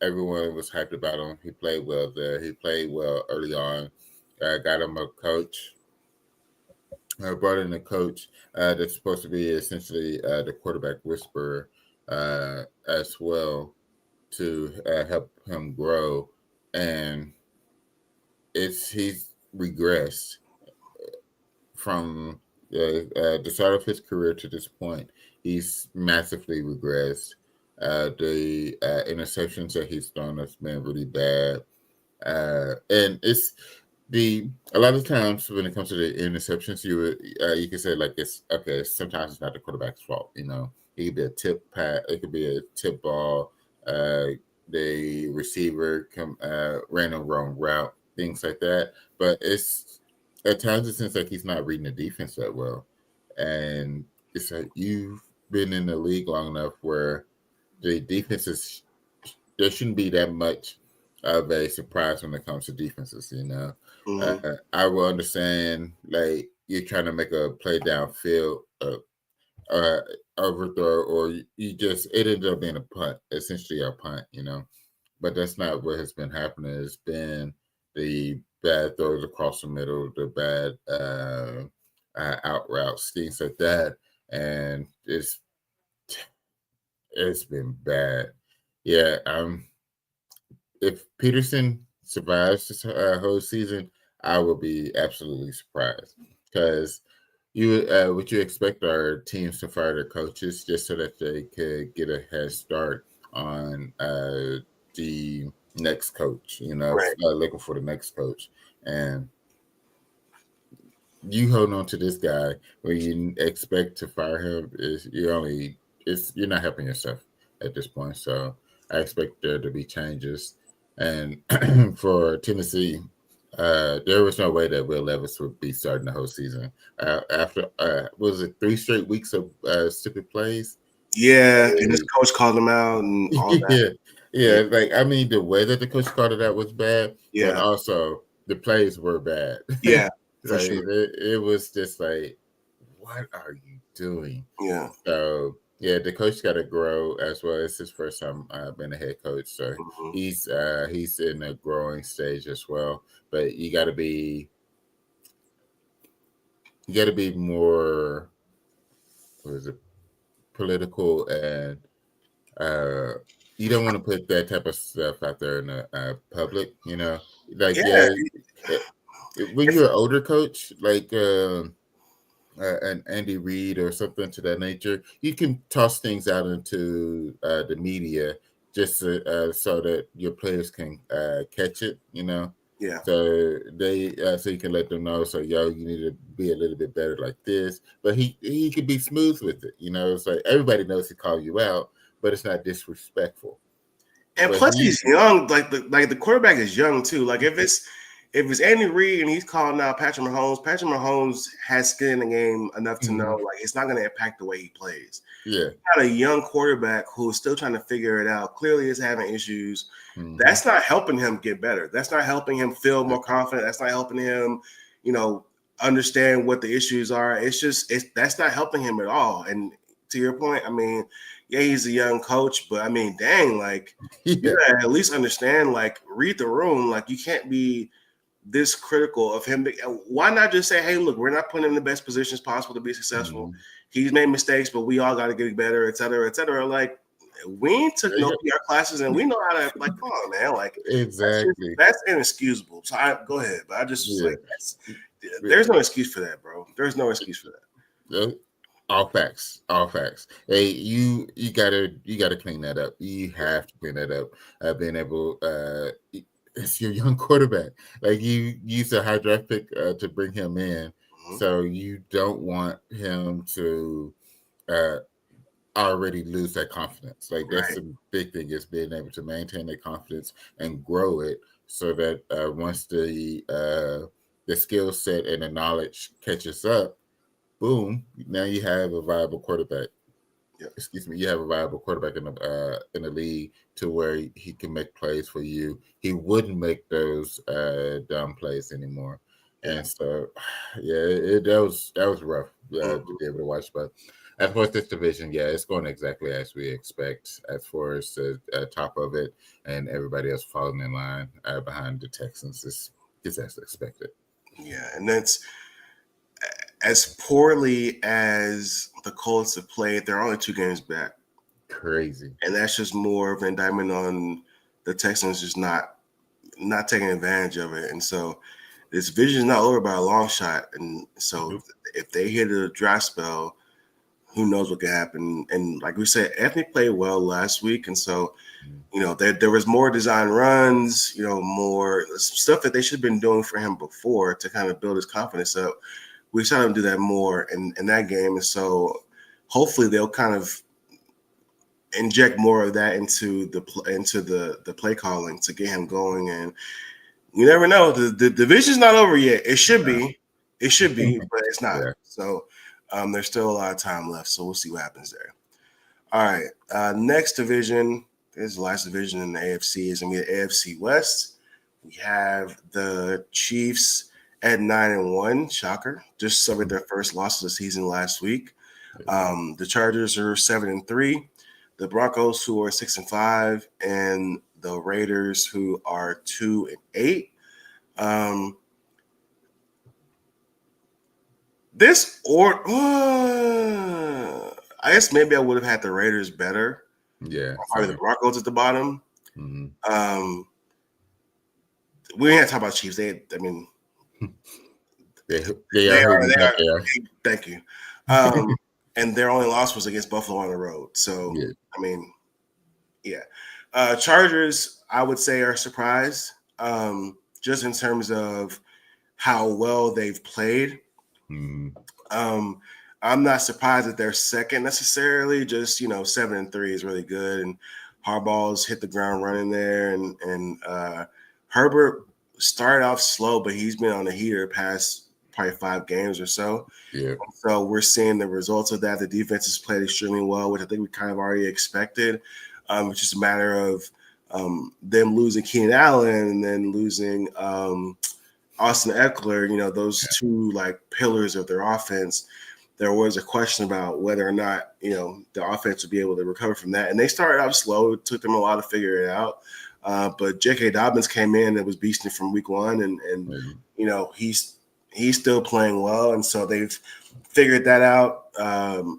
everyone was hyped about him. He played well there. He played well early on. Got him a coach. Brought in a coach that's supposed to be essentially the quarterback whisperer as well to help him grow. And he's regressed from the start of his career to this point. He's massively regressed. The interceptions that he's thrown has been really bad. And it's a lot of times when it comes to the interceptions, you can say like it's okay. Sometimes it's not the quarterback's fault. You know, it could be a tip pass. It could be a tip ball. The receiver ran a wrong route. Things like that. But it's at times it seems like he's not reading the defense that well, and it's like you've been in the league long enough where the defenses there shouldn't be that much of a surprise when it comes to defenses. You know, I will understand like you're trying to make a play downfield, overthrow, or it ended up being a punt, essentially a punt. You know, but that's not what has been happening. It's been the bad throws across the middle, the bad out routes, things like that, and it's been bad. Yeah, if Peterson survives this whole season, I will be absolutely surprised because what you expect our teams to fire their coaches just so that they could get a head start on the next coach, you know, right. Looking for the next coach. And you hold on to this guy when you expect to fire him you're not helping yourself at this point. So I expect there to be changes. And for Tennessee, there was no way that Will Levis would be starting the whole season. After was it 3 straight weeks of stupid plays? Yeah, and his coach called him out and all that. Yeah. Like I mean, the way that the coach called it out was bad. Yeah, but also the plays were bad. Yeah, for sure. It was just like, what are you doing? Yeah. So yeah, the coach got to grow as well. It's his first time being a head coach, so he's in a growing stage as well. But you got to be more, political, and you don't want to put that type of stuff out there in the public. You know, like when you're an older coach, like an Andy Reid or something to that nature, you can toss things out into the media just so that your players can catch it. You know. Yeah. So so you can let them know. So you need to be a little bit better like this. But he could be smooth with it. You know, it's like everybody knows he called you out, but it's not disrespectful. And but plus, he's young. Like the quarterback is young too. Like if it's Andy Reid and he's calling out Patrick Mahomes has skin in the game enough to know like it's not going to impact the way he plays. Yeah, he's got a young quarterback who's still trying to figure it out. Clearly, is having issues. That's not helping him get better. That's not helping him feel more confident. That's not helping him, understand what the issues are. That's not helping him at all. And to your point, I mean, yeah, he's a young coach, but I mean, dang, like you Yeah. gotta at least understand, like read the room. Like you can't be this critical of him. Why not just say, hey, look, we're not putting him in the best positions possible to be successful. Mhm. He's made mistakes, but we all got to get better, et cetera, et cetera. Like we took no PR classes and we know how to, like, come on, man. Like Exactly. that's inexcusable. So I go ahead, but I just was Yeah. like, there's no excuse for that, bro. There's no excuse for that. All facts, all facts. Hey, you gotta clean that up. You have to clean that up. Being able, it's your young quarterback. Like you used a high draft pick to bring him in, Mhm. so you don't want him to uh, already lose that confidence. Like that's Right. the big thing, is being able to maintain that confidence and grow it, so that once the skill set and the knowledge catches up, boom, now you have a viable quarterback. Yep. Excuse me, you have a viable quarterback in the league, to where he can make plays for you. He wouldn't make those dumb plays anymore. Yeah. And so, yeah, that was rough to be able to watch. But as far as this division, yeah, it's going exactly as we expect. As far as the top of it, and everybody else falling in line behind the Texans, is as expected. Yeah, and that's as poorly as the Colts have played. They're only 2 games back, Crazy. and that's just more of an indictment on the Texans just not taking advantage of it. And so this division is not over by a long shot. And so Nope. if they hit a dry spell, who knows what could happen. And like we said, Anthony played well last week, and so there was more design runs, more stuff that they should have been doing for him before to kind of build his confidence up. We saw him do that more in that game, and so hopefully they'll kind of inject more of that into the play calling to get him going. And you never know, the division's not over yet. It should be, but it's not. Yeah. So there's still a lot of time left. So we'll see what happens there. All right, next division. This is the last division in the AFC. Is going to be the AFC West. We have the Chiefs at 9-1. Shocker. Just suffered their first loss of the season last week. The Chargers are 7-3. The Broncos, who are 6-5, and the Raiders, who are 2-8. I guess maybe I would have had the Raiders better. Yeah. Probably the Broncos at the bottom. Mm-hmm. We didn't have to talk about Chiefs. They are who we think they are. Thank you. And their only loss was against Buffalo on the road. So, Yeah. I mean, yeah. Chargers, I would say, are surprised, just in terms of how well they've played. Mm-hmm. I'm not surprised that they're second necessarily. Just 7-3 is really good, and Harbaugh's hit the ground running there, and Herbert started off slow, but he's been on the heater past probably 5 games or so. Yeah. So we're seeing the results of that. The defense has played extremely well, which I think we kind of already expected. It's just a matter of them losing Keenan Allen and then losing Austin Eckler. Those two like pillars of their offense. There was a question about whether or not the offense would be able to recover from that, and they started out slow. It took them a while to figure it out. But J.K. Dobbins came in and was beasting from week 1, and he's still playing well, and so they've figured that out.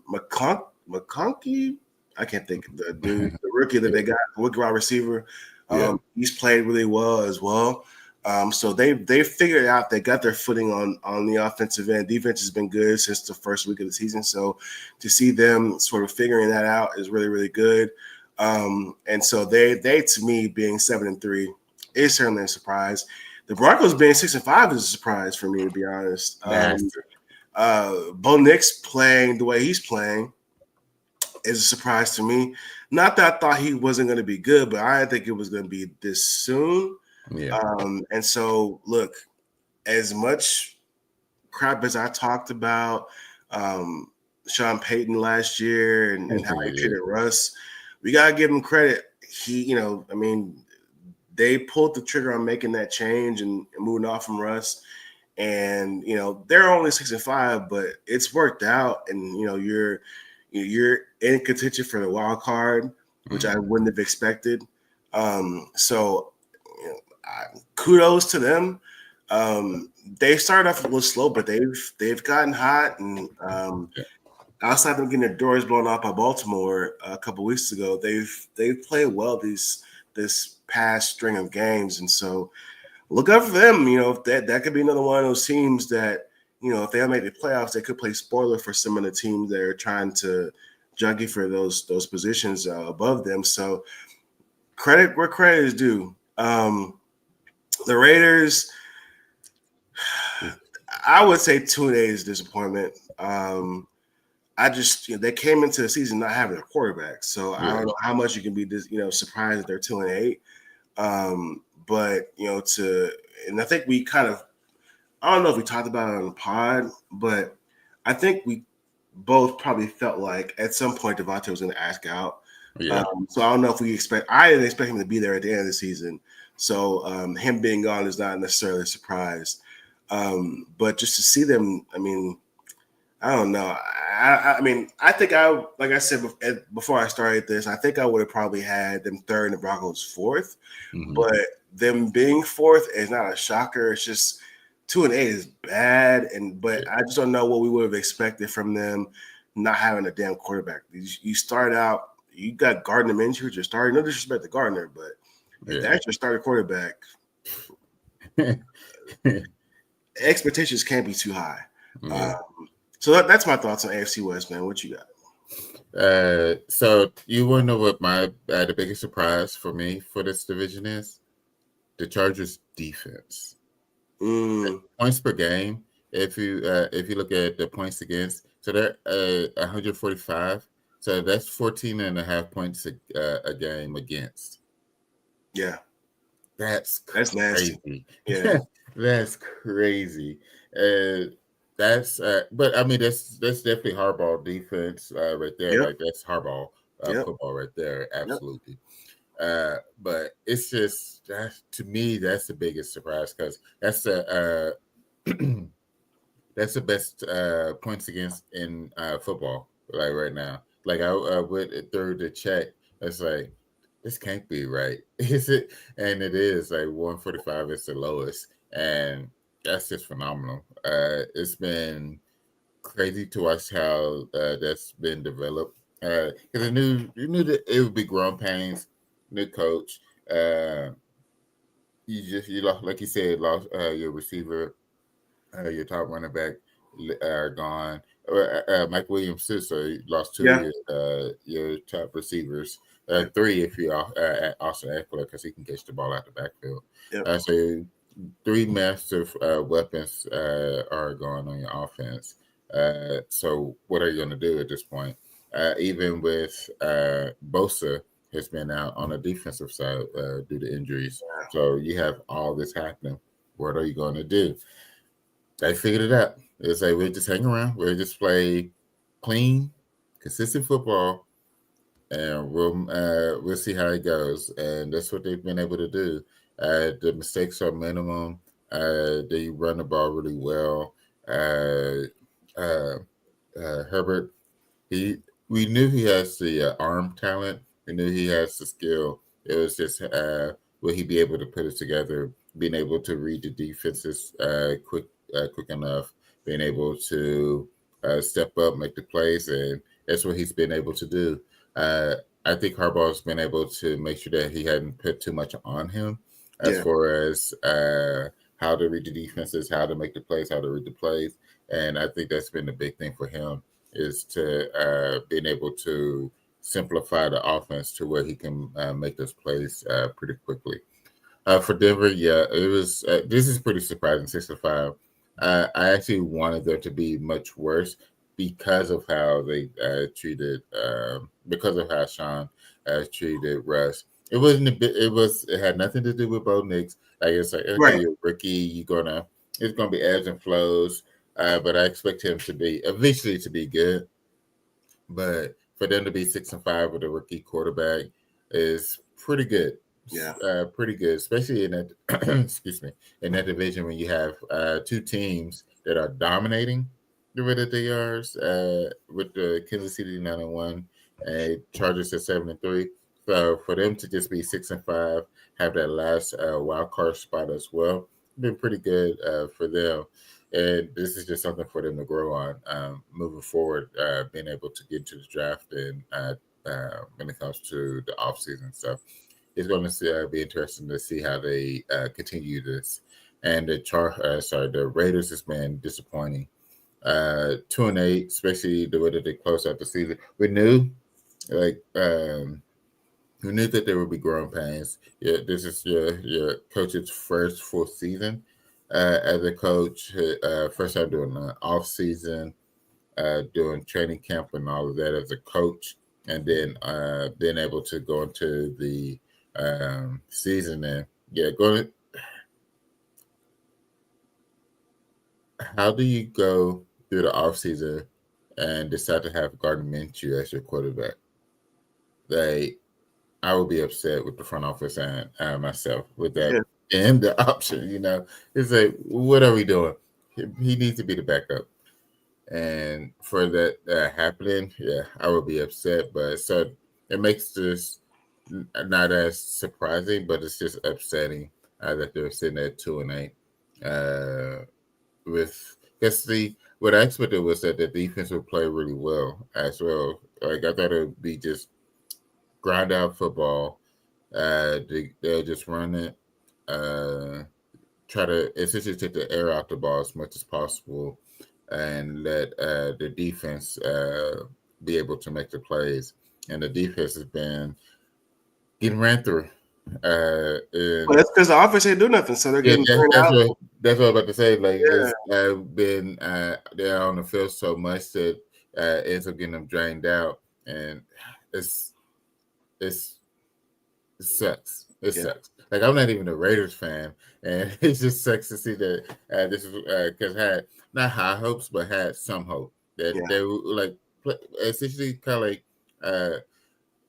McConkey, I can't think of the dude, the rookie that they got, rookie wide receiver. He's played really well as well. So they figured it out. They got their footing on the offensive end. Defense has been good since the first week of the season. So to see them sort of figuring that out is really, really good. And so they to me being 7-3 is certainly a surprise. The Broncos being 6-5 is a surprise for me, to be honest. Bo Nix playing the way he's playing is a surprise to me. Not that I thought he wasn't going to be good, but I didn't think it was going to be this soon. Yeah. And so, look, as much crap as I talked about Sean Payton last year and how he treated Russ, we got to give him credit. They pulled the trigger on making that change and moving off from Russ. And, they're only 6-5, but it's worked out. And, you're in contention for the wild card, which I wouldn't have expected. So kudos to them. They started off a little slow, but they've gotten hot, and outside of them getting their doors blown off by Baltimore a couple weeks ago, they've played well this past string of games, and so look out for them. If that could be another one of those teams that if they don't make the playoffs, they could play spoiler for some of the teams that are trying to jockey for those positions above them. So credit where credit is due. The Raiders, I would say 2-8 is disappointment. I just they came into the season not having a quarterback, so I don't know how much you can be surprised that they're 2-8. But and I think we kind of, I don't know if we talked about it on the pod, but I think we both probably felt like at some point Devontae was going to ask out. Yeah. So I don't know if I didn't expect him to be there at the end of the season. So him being gone is not necessarily a surprise. But just to see them, I mean, I don't know. I mean, I think like I said before I started this, I think I would have probably had them third and the Broncos fourth. Mm-hmm. But them being fourth is not a shocker. It's just 2-8 is bad, but I just don't know what we would have expected from them not having a damn quarterback. You start out, you got Gardner Minshew, you're starting. No disrespect to Gardner, but if that's your starting quarterback, expectations can't be too high. Yeah. So that's my thoughts on AFC West, man. What you got? So you want to know what the biggest surprise for me for this division is? The Chargers defense. Points per game. If you look at the points against, so they're 145. So that's 14.5 points a game against. Yeah, that's nasty. Crazy. Yeah, that's crazy. But I mean that's definitely Harbaugh defense right there. Yep. Like that's Harbaugh football right there. Absolutely. Yep. But it's just to me that's the biggest surprise because that's the that's the best points against in football like right now. Like I went through the check. It's like this can't be right, is it? And it is like 145 is the lowest, and that's just phenomenal. It's been crazy to watch how that's been developed. Because you knew that it would be growing pains. New coach, you lost, like you said, lost your receiver, your top running back are gone. Mike Williams too, so you lost two of your top receivers. 3 if you Austin Eckler because he can catch the ball out the backfield. Yep. So 3 massive weapons are going on your offense. So what are you going to do at this point? Even with Bosa has been out on the defensive side due to injuries. So you have all this happening. What are you going to do? They figured it out. It's like we'll just hang around. We'll just play clean, consistent football, and we'll see how it goes. And that's what they've been able to do. The mistakes are minimum. They run the ball really well. Herbert, we knew he has the arm talent. We knew he has the skill. It was just will he be able to put it together? Being able to read the defenses quick enough, being able to step up, make the plays, and that's what he's been able to do. I think Harbaugh's been able to make sure that he hadn't put too much on him as far as how to read the defenses, how to make the plays, how to read the plays. And I think that's been the big thing for him is to being able to simplify the offense to where he can make those plays pretty quickly. For Denver, it was. This is pretty surprising, 6-5. I actually wanted them to be much worse because of how they treated, because of how Sean treated Russ. It wasn't a bit. It had nothing to do with Bo Nix. Like it's like, okay, you're a rookie. It's gonna be ebbs and flows. But I expect him to be eventually to be good. But for them to be 6-5 with a rookie quarterback is pretty good. Yeah, pretty good, especially in that excuse me, in that division when you have 2 teams that are dominating the way that they are with the Kansas City 9-1 and Chargers at 7-3. So for them to just be 6-5, have that last wild card spot as well, been pretty good for them. And this is just something for them to grow on moving forward, being able to get to the draft and when it comes to the offseason. So it's going to be interesting to see how they continue this. And the Raiders has been disappointing. 2-8, especially the way that they closed out the season. Like we knew that there would be growing pains. Yeah, this is your coach's first full season as a coach. First time doing an off season, doing training camp and all of that as a coach, and then being able to go into the season and going. How do you go through the off season and decide to have Gardner Minshew as your quarterback? Like, I would be upset with the front office and myself with that and the option. It's like, what are we doing? He needs to be the backup, and for that happening, I would be upset. But so it makes this not as surprising, but it's just upsetting that they're sitting at 2-8. What I expected was that the defense would play really well as well. Like, I thought it would be just grind out football. They'll just run it, try to essentially take the air out the ball as much as possible, and let the defense be able to make the plays. And the defense has been getting ran through. Well, that's because the offense ain't do nothing, so they're getting turned out. That's what I'm about to say. Like, it's been they're on the field so much that ends up getting them drained out, and it sucks. It sucks. Like, I'm not even a Raiders fan, and it just sucks to see that this is because had not high hopes, but had some hope that they were like essentially kind of like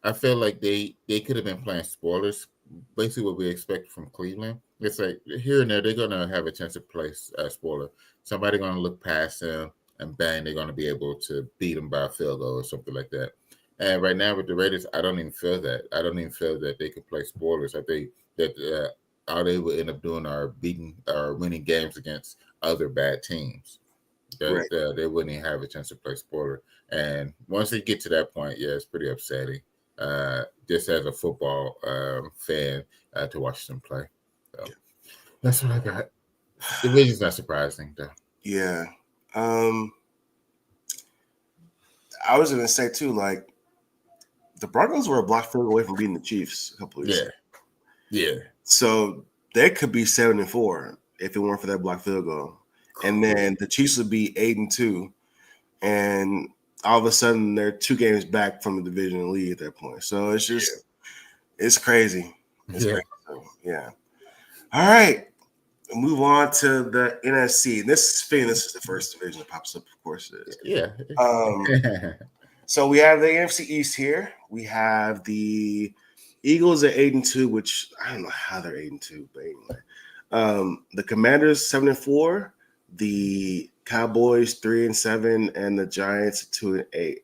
I feel like they could have been playing spoilers, basically what we expect from Cleveland. It's like here and there they're gonna have a chance to play a spoiler. Somebody gonna look past them, and bang, they're gonna be able to beat them by a field goal or something like that. And right now with the Raiders, I don't even feel that. I don't even feel that they could play spoilers. I think that all they would end up doing are beating or winning games against other bad teams. Right. They wouldn't even have a chance to play spoiler. And once they get to that point, it's pretty upsetting. Just as a football fan to watch them play. So that's what I got. The division's not surprising though. Yeah. I was gonna say too, like, the Broncos were a block field away from beating the Chiefs a couple of years ago. Yeah. So they could be 7-4 if it weren't for that block field goal. And then the Chiefs would be 8-2. And all of a sudden they're 2 games back from the division lead at that point. So it's just it's crazy. It's crazy. So, all right. Move on to the NFC. This is the first division that pops up, of course it is. Yeah. So we have the NFC East here. We have the Eagles at 8-2, which I don't know how they're 8-2, but anyway. The Commanders 7-4, the Cowboys 3-7, and the Giants 2-8.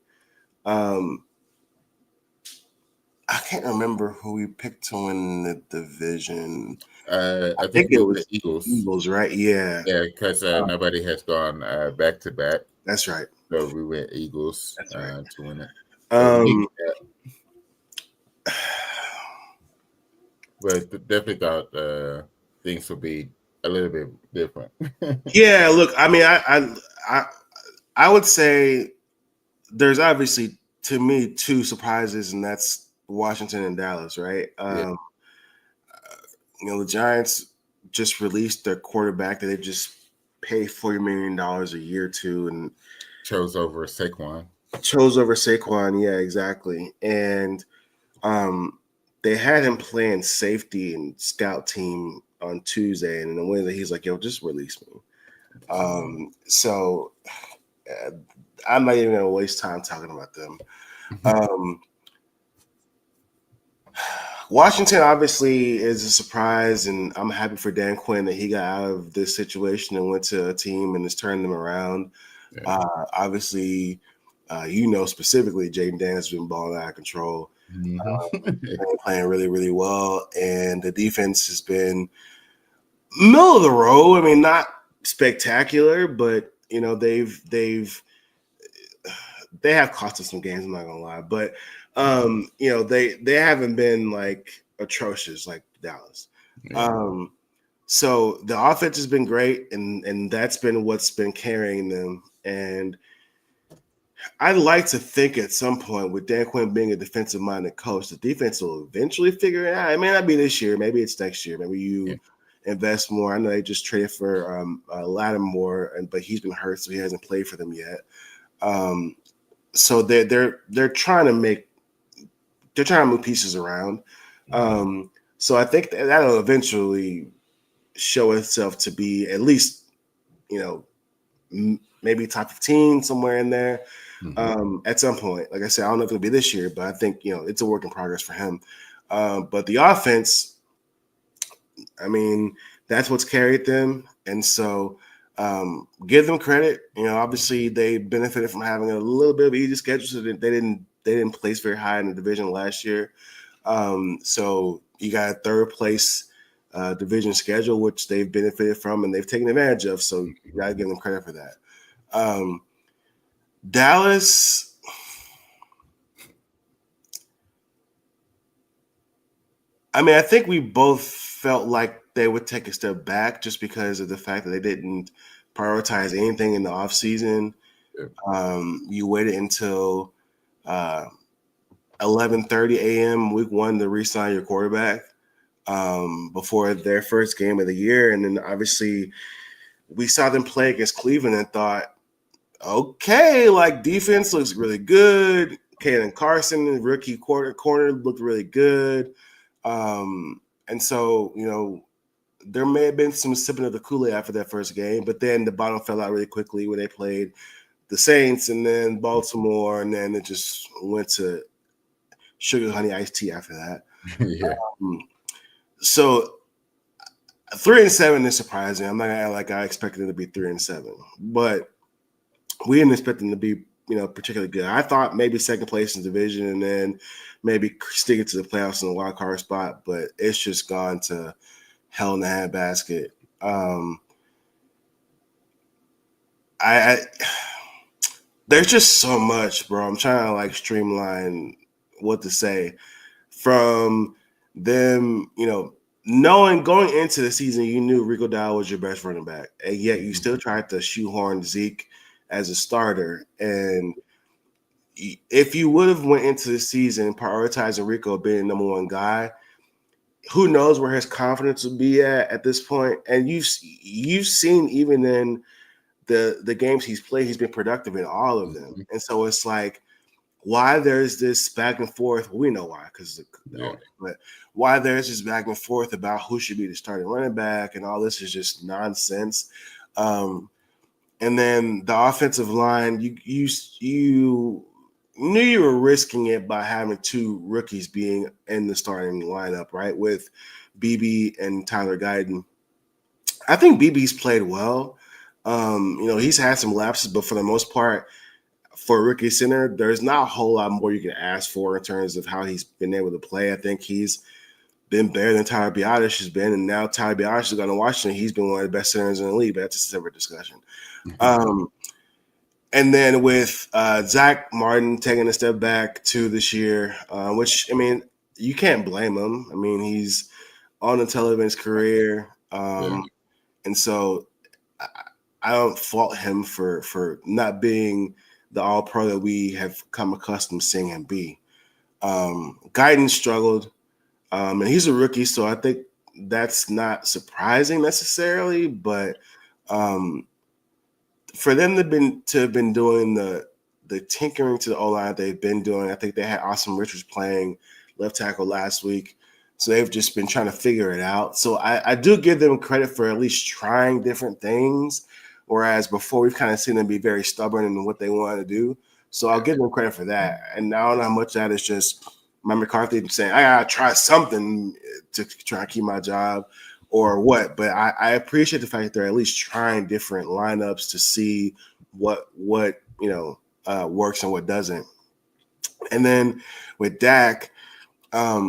I can't remember who we picked to win the division. I think it was the Eagles. Eagles, right? Yeah. Yeah, because nobody has gone back to back. That's right. So we went Eagles to win it. But definitely thought things would be a little bit different. Yeah, look, I mean, I would say there's obviously, to me, 2 surprises, and that's Washington and Dallas, right? The Giants just released their quarterback that they just paid $40 million a year to, and chose over Saquon, yeah, exactly. And they had him playing safety and scout team on Tuesday, and in the Wednesday he's like, "Yo, just release me." So I'm not even gonna waste time talking about them. Washington obviously is a surprise, and I'm happy for Dan Quinn that he got out of this situation and went to a team and has turned them around. Yeah. Obviously, specifically, Jaden Daniels has been balling out of control, playing really, really well, and the defense has been middle of the road. I mean, not spectacular, but they have cost us some games. I'm not gonna lie, but they haven't been like atrocious like Dallas. Yeah. So the offense has been great, and that's been what's been carrying them. And I'd like to think at some point, with Dan Quinn being a defensive-minded coach, the defense will eventually figure it out. It may not be this year, maybe it's next year. Maybe you invest more. I know they just traded for Lattimore, but he's been hurt, so he hasn't played for them yet. So they're trying to move pieces around. So I think that'll eventually show itself to be at least, maybe top 15 somewhere in there. At some point. Like I said, I don't know if it'll be this year, but I think it's a work in progress for him. But the offense, I mean, that's what's carried them, and so give them credit. Obviously they benefited from having a little bit of easy schedule, so they didn't place very high in the division last year. So you got a third place division schedule, which they've benefited from and they've taken advantage of. So you got to give them credit for that. Dallas, I mean, I think we both felt like they would take a step back just because of the fact that they didn't prioritize anything in the offseason. You waited until 11:30 a.m. week one to re-sign your quarterback before their first game of the year. And then obviously we saw them play against Cleveland and thought, okay, like defense looks really good. Caden Carson, rookie corner, looked really good. And so, there may have been some sipping of the Kool-Aid after that first game, but then the bottom fell out really quickly when they played the Saints and then Baltimore, and then it just went to sugar honey iced tea after that. So 3-7 is surprising. I'm not gonna act like I expected it to be 3-7, but we didn't expect them to be, particularly good. I thought maybe second place in the division and then maybe sticking to the playoffs in the wild card spot, but it's just gone to hell in the handbasket. There's just so much, bro. I'm trying to streamline what to say from them, knowing going into the season, you knew Rico Dowdle was your best running back, and yet you still tried to shoehorn Zeke as a starter. And if you would have went into the season prioritizing Rico being number one guy, who knows where his confidence would be at this point. And you've seen even in the games he's played, he's been productive in all of them. And so it's like, why there's this back and forth. We know why, but why there's this back and forth about who should be the starting running back and all this is just nonsense. And then the offensive line, you knew you were risking it by having two rookies being in the starting lineup, right? With BB and Tyler Guyton. I think BB's played well. He's had some lapses, but for the most part, for a rookie center, there's not a whole lot more you can ask for in terms of how he's been able to play. I think he's been better than Tyler Biadasz has been, and now Tyler Biadasz has gone to Washington. He's been one of the best centers in the league, but that's a separate discussion. And then with Zach Martin taking a step back to this year, which, I mean, you can't blame him. I mean, he's on the television's career. And so I don't fault him for not being the all-pro that we have come accustomed to seeing him be. Guyton struggled, and he's a rookie, so I think that's not surprising necessarily, but for them to have been doing the tinkering to the O-line they've been doing, I think they had Austin Richards playing left tackle last week, so they've just been trying to figure it out. So I do give them credit for at least trying different things, whereas before we've kind of seen them be very stubborn in what they want to do. So I'll give them credit for that. And I don't know how much that is just Mike McCarthy saying, I got to try something to try to keep my job or what. But I appreciate the fact that they're at least trying different lineups to see what works and what doesn't. And then with Dak, a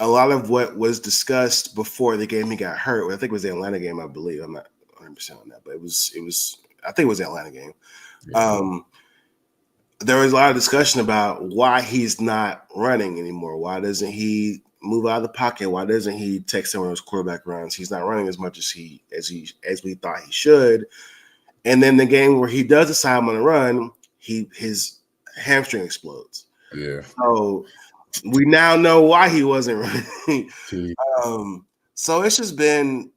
lot of what was discussed before the game he got hurt, I think it was the Atlanta game, I believe. I'm not 100% on that, but it was. I think it was the Atlanta game. Yeah. There was a lot of discussion about why he's not running anymore. Why doesn't he move out of the pocket? Why doesn't he take some of those quarterback runs? He's not running as much as we thought he should. And then the game where he does decide on a run, his hamstring explodes. Yeah. So we now know why he wasn't running. Gee. So it's just been,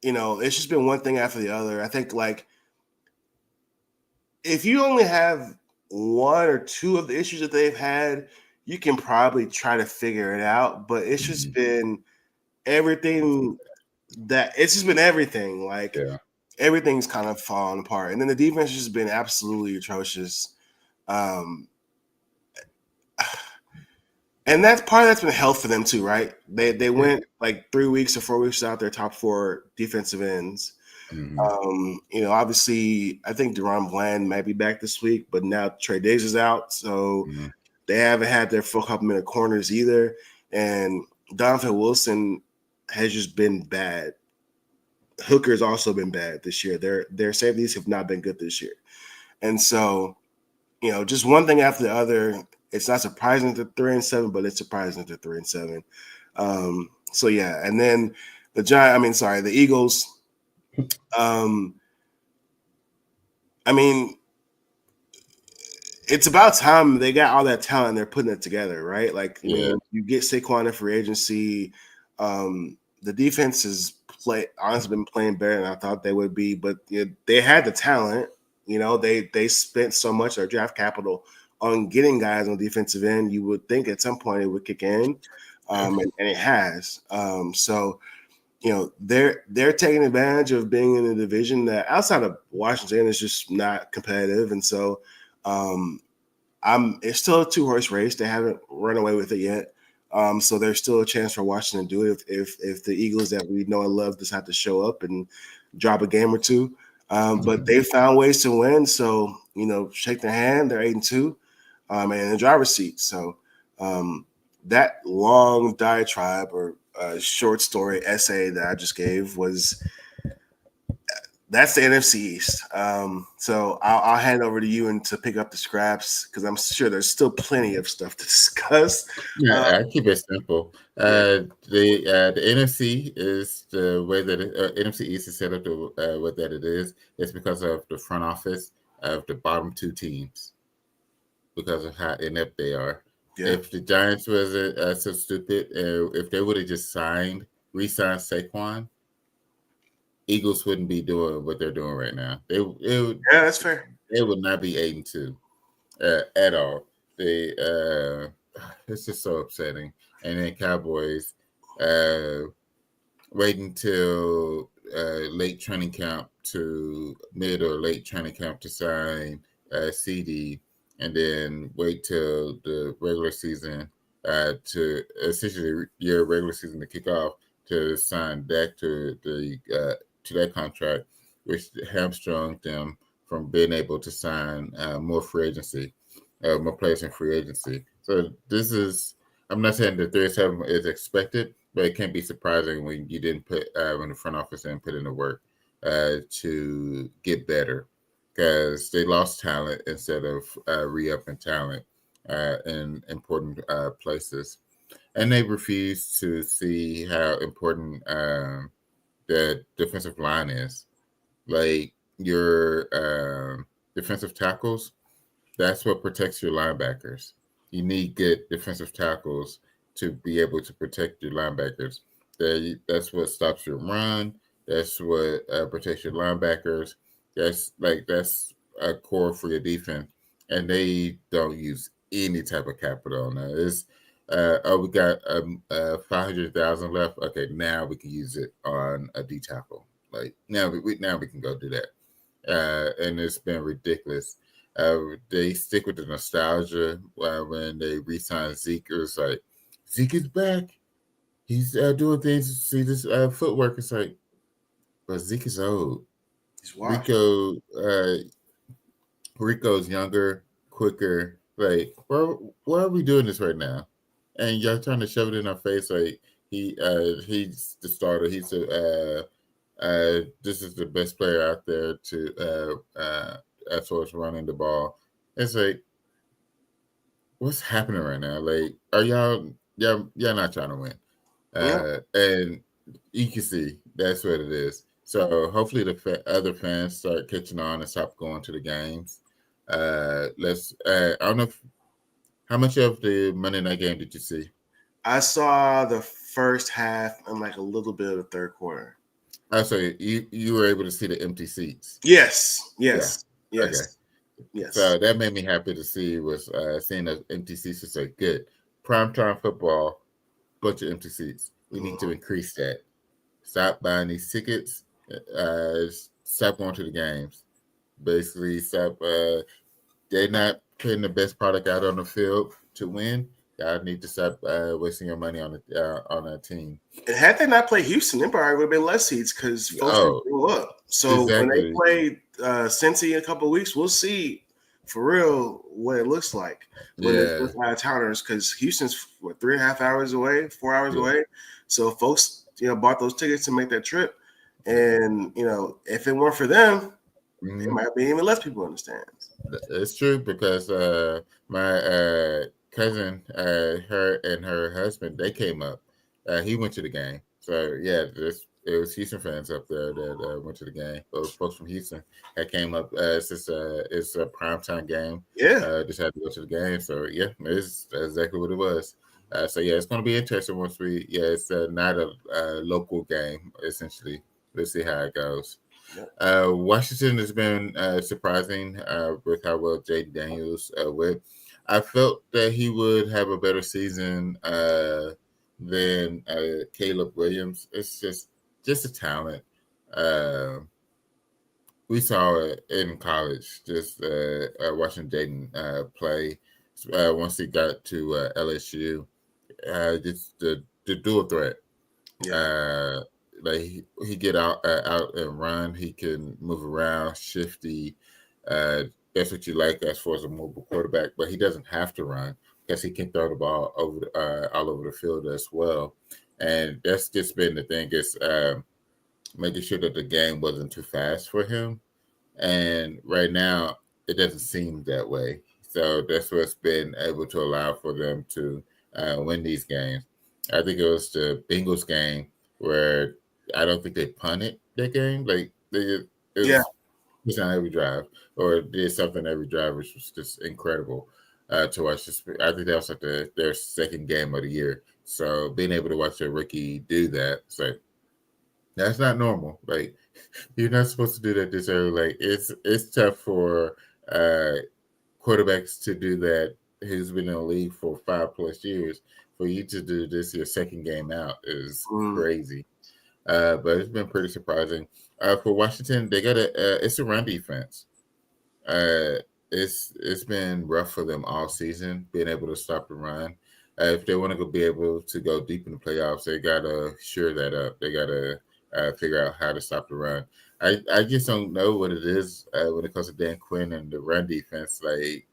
it's just been one thing after the other. I think like if you only have one or two of the issues that they've had, you can probably try to figure it out. But it's just been everything Like Yeah. everything's kind of falling apart. And then the defense has just been absolutely atrocious. And that's been health for them too, right? They went like 3 weeks or 4 weeks without their top 4 defensive ends. Mhm. Obviously, I think Deron Bland might be back this week, but now Trey Diggs is out, so Mhm. they haven't had their full complement of corners either. And Donovan Wilson has just been bad. Hooker's also been bad this year. Their safeties have not been good this year. And so, just one thing after the other. It's not surprising they're 3-7, but it's surprising they're 3-7. So yeah, and then the Eagles. It's about time they got all that talent. They're putting it together, right? Like, you get Saquon in free agency. The defense has honestly been playing better than I thought they would be, but they had the talent. They spent so much of their draft capital on getting guys on the defensive end. You would think at some point it would kick in, and it has. So they're taking advantage of being in a division that outside of Washington is just not competitive, and so it's still a 2-horse race. They haven't run away with it yet. So there's still a chance for Washington to do it if the Eagles that we know and love decide to show up and drop a game or two. But they found ways to win. So, shake their hand. They're 8-2 and in the driver's seat. So that long diatribe or short story essay that I just gave that's the NFC East. So I'll hand over to you and to pick up the scraps because I'm sure there's still plenty of stuff to discuss. Yeah, I keep it simple. The NFC is the way that NFC East is set up the way that it is. It's because of the front office of the bottom 2 teams, because of how inept they are. Yeah. If the Giants wasn't so stupid, if they would have just re-signed Saquon, Eagles wouldn't be doing what they're doing right now. Yeah, that's fair. They would not be 8-2 at all. It's just so upsetting. And then Cowboys wait until late training camp to mid or late training camp to sign CD, and then wait till the regular season to essentially your regular season to kick off to sign Dak to that contract, which hamstrung them from being able to sign more free agency, more players in free agency. So this is, I'm not saying that 3-7 is expected, but it can't be surprising when you didn't put when the front office didn't put in the work to get better, because they lost talent instead of re-upping talent in important places, and they refuse to see how important the defensive line is. Like your defensive tackles, that's what protects your linebackers. You need good defensive tackles to be able to protect your linebackers. That's what stops your run. That's what protects your linebackers. That's a core for your defense, and they don't use any type of capital on that. It's we got 500,000 left. Okay, now we can use it on a D tackle. Like now we can go do that, and it's been ridiculous. They stick with the nostalgia when they re-sign Zeke. It was like, Zeke is back. He's doing things. See this footwork. It's like, but Zeke is old. He's washed. Rico, Rico's younger, quicker. Like, why are we doing this right now? And y'all trying to shove it in our face like he's the starter. This is the best player out there to as far as running the ball. It's like, what's happening right now? Like, are y'all not trying to win? Yeah. And you can see that's what it is. So hopefully the other fans start catching on and stop going to the games. Let's. I don't know how much of the Monday night game did you see? I saw the first half and like a little bit of the third quarter. Oh, so you were able to see the empty seats. Yes. Okay. Yes. So that made me happy to see was seeing those empty seats. It's like good primetime football, bunch of empty seats. We need to increase that. Stop buying these tickets. Stop going to the games. Basically, stop. They're not putting the best product out on the field to win. Y'all need to stop wasting your money on a team. And had they not played Houston, there probably would have been less seats because folks would grow up. So when they play Cincy in a couple of weeks, we'll see for real what it looks like when it's out of towners, because Houston's 3.5 hours away, 4 hours away. So folks, bought those tickets to make that trip. And if it weren't for them, there might be even less people in the stands. It's true because my cousin, her and her husband, they came up. He went to the game. So yeah, it was Houston fans up there that went to the game. Those folks from Houston that came up. It's a primetime game. Yeah, just had to go to the game. So yeah, that's exactly what it was. So yeah, it's going to be interesting once it's not a local game essentially. Let's see how it goes. Washington has been surprising with how well Jaden Daniels went. I felt that he would have a better season than Caleb Williams. It's just a talent. We saw it in college, just watching Jaden play once he got to LSU. Just the dual threat. Yeah. Like he get out and run. He can move around, shifty. That's what you like as far as a mobile quarterback. But he doesn't have to run because he can throw the ball all over the field as well. And that's just been the thing is making sure that the game wasn't too fast for him. And right now, it doesn't seem that way. So that's what's been able to allow for them to win these games. I think it was the Bengals game where I don't think they punted that game. Like it was on every drive or did something every drive, which was just incredible to watch. I think that was like their second game of the year. So being able to watch a rookie do that, it's like that's not normal. Like you're not supposed to do that this early. Like it's tough for quarterbacks to do that. Who's been in the league for 5+ years. For you to do this your second game out is crazy. But it's been pretty surprising. For Washington, they got it's a run defense. It's been rough for them all season, being able to stop the run. If they want to be able to go deep in the playoffs, they gotta shore that up. They gotta figure out how to stop the run. I just don't know what it is when it comes to Dan Quinn and the run defense. Like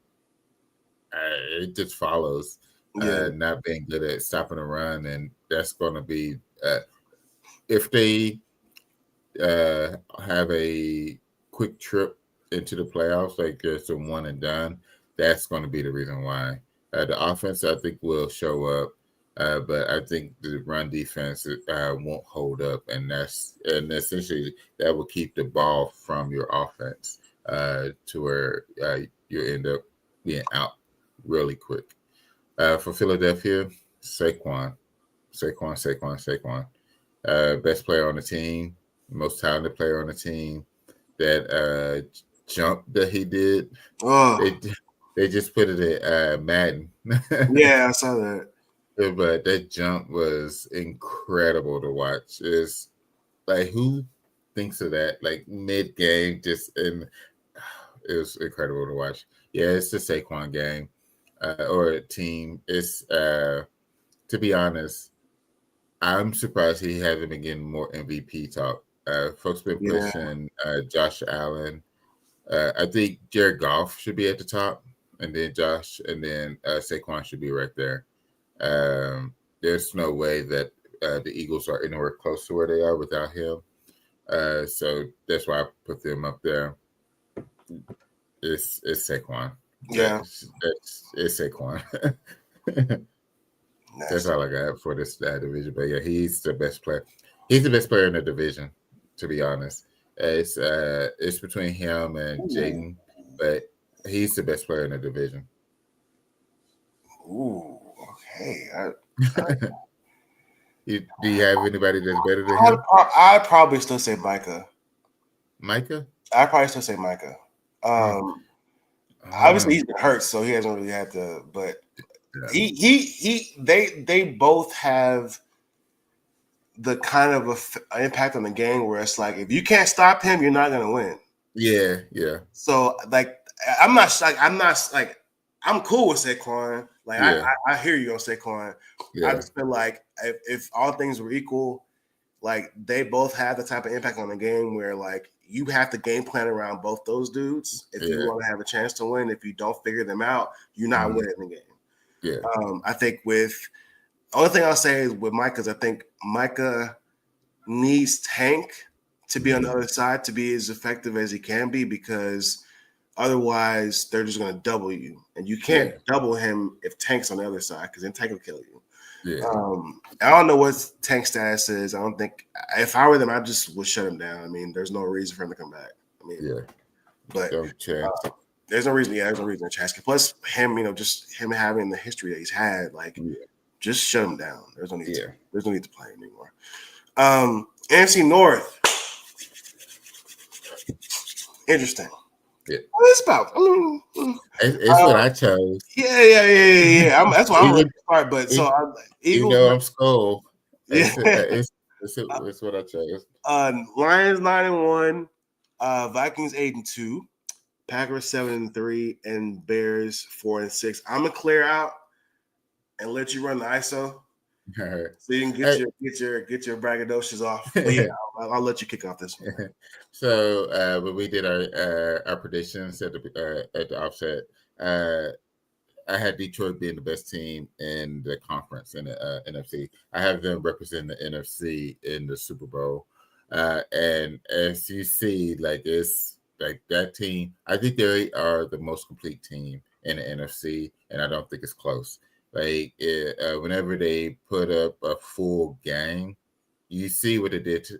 it just follows. Not being good at stopping a run, and that's going to be if they have a quick trip into the playoffs, like just a one and done. That's going to be the reason why. The offense, I think, will show up, but I think the run defense won't hold up, and essentially that will keep the ball from your offense to where you end up being out really quick. For Philadelphia, Saquon. Best player on the team, most talented player on the team. That jump that he did, they just put it at Madden. Yeah, I saw that. But that jump was incredible to watch. It's like who thinks of that? Like mid game, it was incredible to watch. Yeah, it's the Saquon game. Or team. It's to be honest, I'm surprised he hasn't been getting more MVP talk. Folks been pushing Josh Allen. I think Jared Goff should be at the top, and then Josh, and then Saquon should be right there. There's no way that the Eagles are anywhere close to where they are without him. So that's why I put them up there. It's Saquon. Yeah. It's Saquon. That's Nasty. all I got for this division. But yeah, he's the best player. He's the best player in the division, to be honest. It's between him and Jaden, but he's the best player in the division. Ooh, okay. Do you have anybody that's better than him? I'd probably still say Micah. Micah? I'd probably still say Micah. Obviously he's been hurt, so he hasn't really had to. But they both have the kind of impact on the game where it's like if you can't stop him, you're not gonna win. Yeah. So like I'm cool with Saquon. Like I hear you on Saquon. Yeah. I just feel like if all things were equal, like they both have the type of impact on the game where like you have to game plan around both those dudes if you want to have a chance to win. If you don't figure them out, you're not winning the game. Yeah. I think only thing I'll say is with Micah is I think Micah needs Tank to be on the other side to be as effective as he can be because otherwise they're just going to double you. And you can't double him if Tank's on the other side because then Tank will kill you. Yeah. I don't know what Tank's status is. I don't think if I were them, I just would shut him down. I mean, there's no reason for him to come back. I mean, but there's no reason. Yeah, there's no reason to Chaskey. Plus him, just him having the history that he's had, like just shut him down. There's no need. There's no need to play him anymore. NFC North. Interesting. Yeah. What is about? I mean, it's what I chose. Yeah. That's why I'm ready to start. But Eagles, I'm Skull. It's what I chose. Lions 9-1, Vikings 8-2, Packers 7-3, and Bears 4-6. I'm gonna clear out and let you run the ISO. All right. So you can get your braggadocious off. But yeah, I'll let you kick off this one. So when we did our predictions at the offset, I had Detroit being the best team in the conference in the NFC. I have them represent the NFC in the Super Bowl, and as you see, like it's like that team. I think they are the most complete team in the NFC, and I don't think it's close. Like whenever they put up a full game, you see what they did to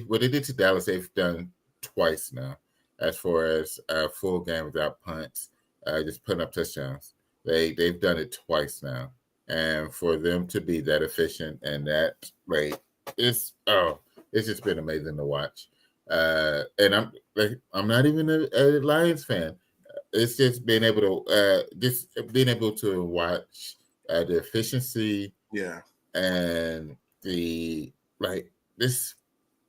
what they did to Dallas. They've done twice now, as far as a full game without punts, just putting up touchdowns. They've done it twice now, and for them to be that efficient and that it's just been amazing to watch. And I'm not even a Lions fan. It's just being able to watch the efficiency, and the this.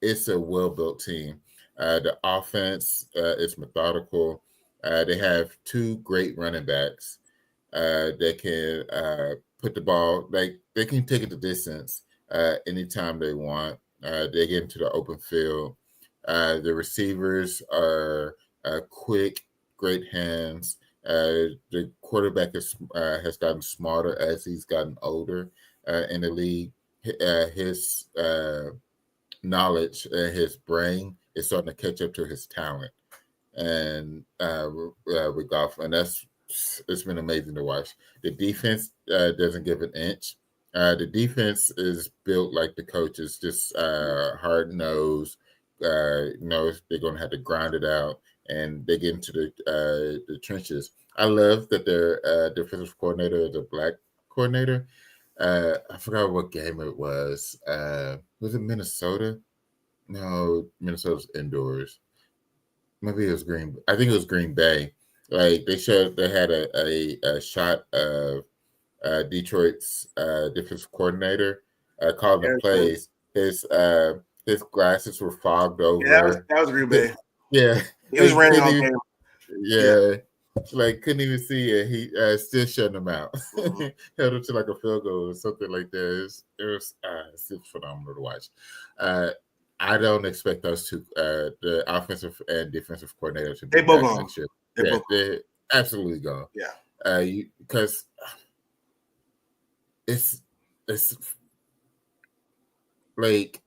It's a well-built team. The offense is methodical. They have two great running backs. They can put the ball they can take it the distance anytime they want. They get into the open field. The receivers are quick. Great hands. The quarterback has gotten smarter as he's gotten older in the league. His knowledge and his brain is starting to catch up to his talent, and with golf, and it's been amazing to watch. The defense doesn't give an inch. The defense is built like the coaches, just hard nosed. Knows they're going to have to grind it out, and they get into the trenches. I love that their defensive coordinator is a black coordinator. I forgot what game it was. Was it Minnesota? No, Minnesota's indoors. Maybe it was Green. I think it was Green Bay. Like they had a shot of Detroit's defensive coordinator calling the plays. His glasses were fogged over. Yeah, that was Green Bay. Yeah. It was raining all game. Yeah. Like couldn't even see it. He still shutting them out. Held it to like a field goal or something like that. It was phenomenal to watch. I don't expect those two, the offensive and defensive coordinator, to be They both back gone. next year. They Yeah, both they're absolutely gone. yeah. Because it's it's like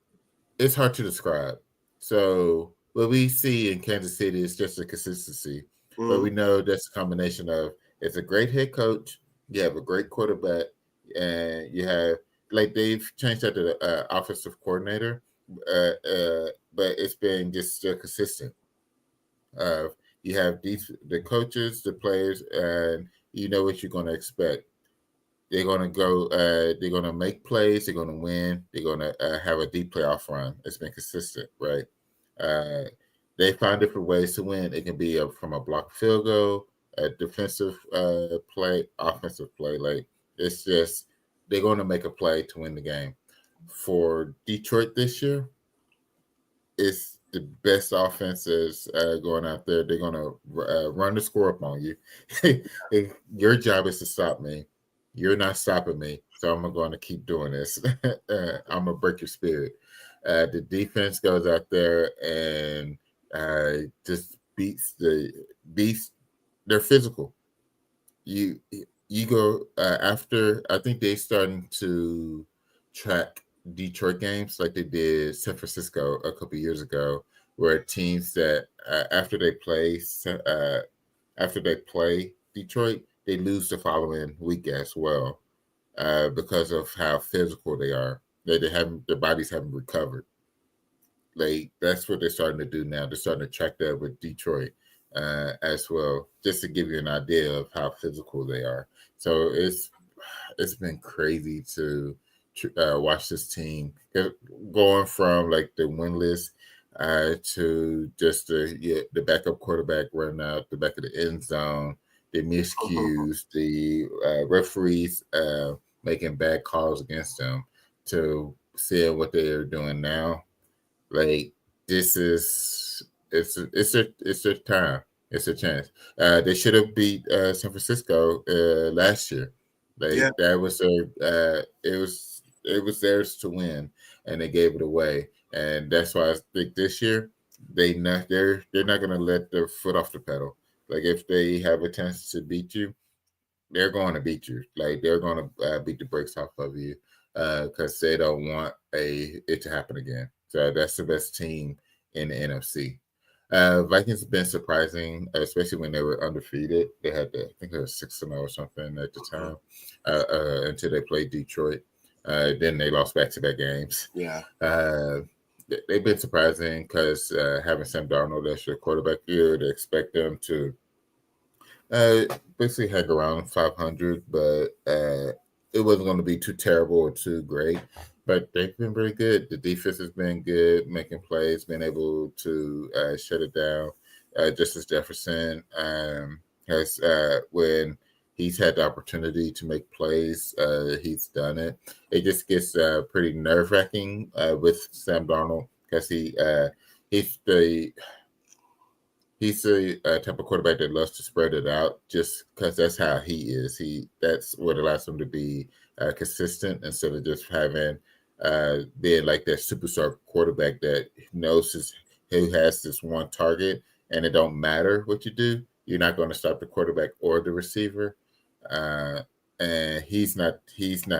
it's hard to describe. So what we see in Kansas City is just a consistency, but we Mhm. know that's a combination of it's a great head coach, you have a great quarterback, and you have like they've changed that to the offensive coordinator, but it's been just still consistent. You have these the coaches, the players, and you know what you're going to expect. They're going to go. They're going to make plays. They're going to win. They're going to have a deep playoff run. It's been consistent, right? Uh, they find different ways to win. It can be from a block field goal, a defensive play, offensive play. Like it's just they're going to make a play to win the game. For Detroit this year, it's the best offenses going out there. They're going to run the score up on you. If your job is to stop me, you're not stopping me. So I'm going to keep doing this. I'm going to break your spirit. The defense goes out there and just beats. They're physical. You you go after. I think they starting to track Detroit games like they did San Francisco a couple years ago, where teams that after they play Detroit, they lose the following week as well because of how physical they are. They haven't their bodies haven't recovered. Like that's what they're starting to do now. They're starting to track that with Detroit as well, just to give you an idea of how physical they are. So it's been crazy to watch this team going from like the winless to just the backup quarterback running out the back of the end zone, the miscues, the referees making bad calls against them, to seeing what they are doing now. Like this is it's a time. It's a chance. They should have beat San Francisco last year. Yeah. Like that was it was theirs to win, and they gave it away. And that's why I think this year they're not gonna let their foot off the pedal. Like if they have a chance to beat you, they're going to beat you. Like they're going to beat the brakes off of you because they don't want it to happen again. So that's the best team in the NFC. Vikings have been surprising, especially when they were undefeated. They had, I think, they were 6-0 or something at the time until they played Detroit. Then they lost back-to-back games. Yeah. They've been surprising because having Sam Darnold as your quarterback, you would expect them to uh, basically hang around 500, but it wasn't going to be too terrible or too great. But they've been very good. The defense has been good, making plays, being able to shut it down. Justice Jefferson has, when he's had the opportunity to make plays, he's done it. It just gets pretty nerve wracking with Sam Darnold because he's the he's a type of quarterback that loves to spread it out, just because that's how he is. That's what allows him to be consistent instead of just having being like that superstar quarterback that knows who has this one target, and it don't matter what you do. You're not going to stop the quarterback or the receiver, uh, and he's not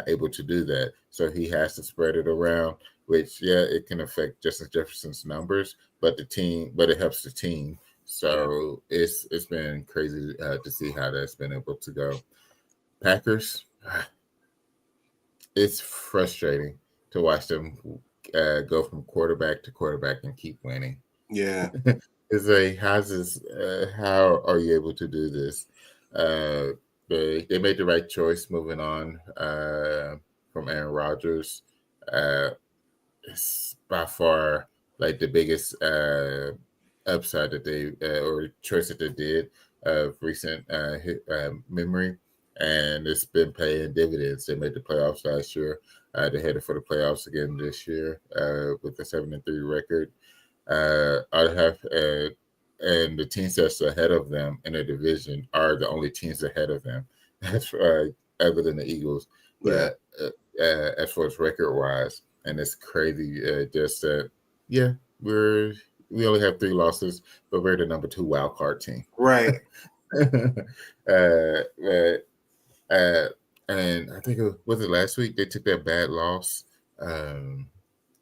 able to do that. So he has to spread it around, which it can affect Justin Jefferson's numbers, but it helps the team. So it's been crazy to see how that's been able to go. Packers, it's frustrating to watch them go from quarterback to quarterback and keep winning. Yeah. It's like, how's this? How are you able to do this? Uh, they made the right choice moving on from Aaron Rodgers. It's by far like the biggest upside that they or choice that they did of recent memory, and it's been paying dividends. They made the playoffs last year. They're headed for the playoffs again this year with a 7-3 record. I have and the teams that's ahead of them in the division are the only teams ahead of them. That's other than the Eagles, Yeah. but as far as record wise, and it's crazy just that. yeah, we only have 3 losses, but we're the number 2 wild card team. Right. uh, but, uh, and I think was it last week they took that bad loss. Um,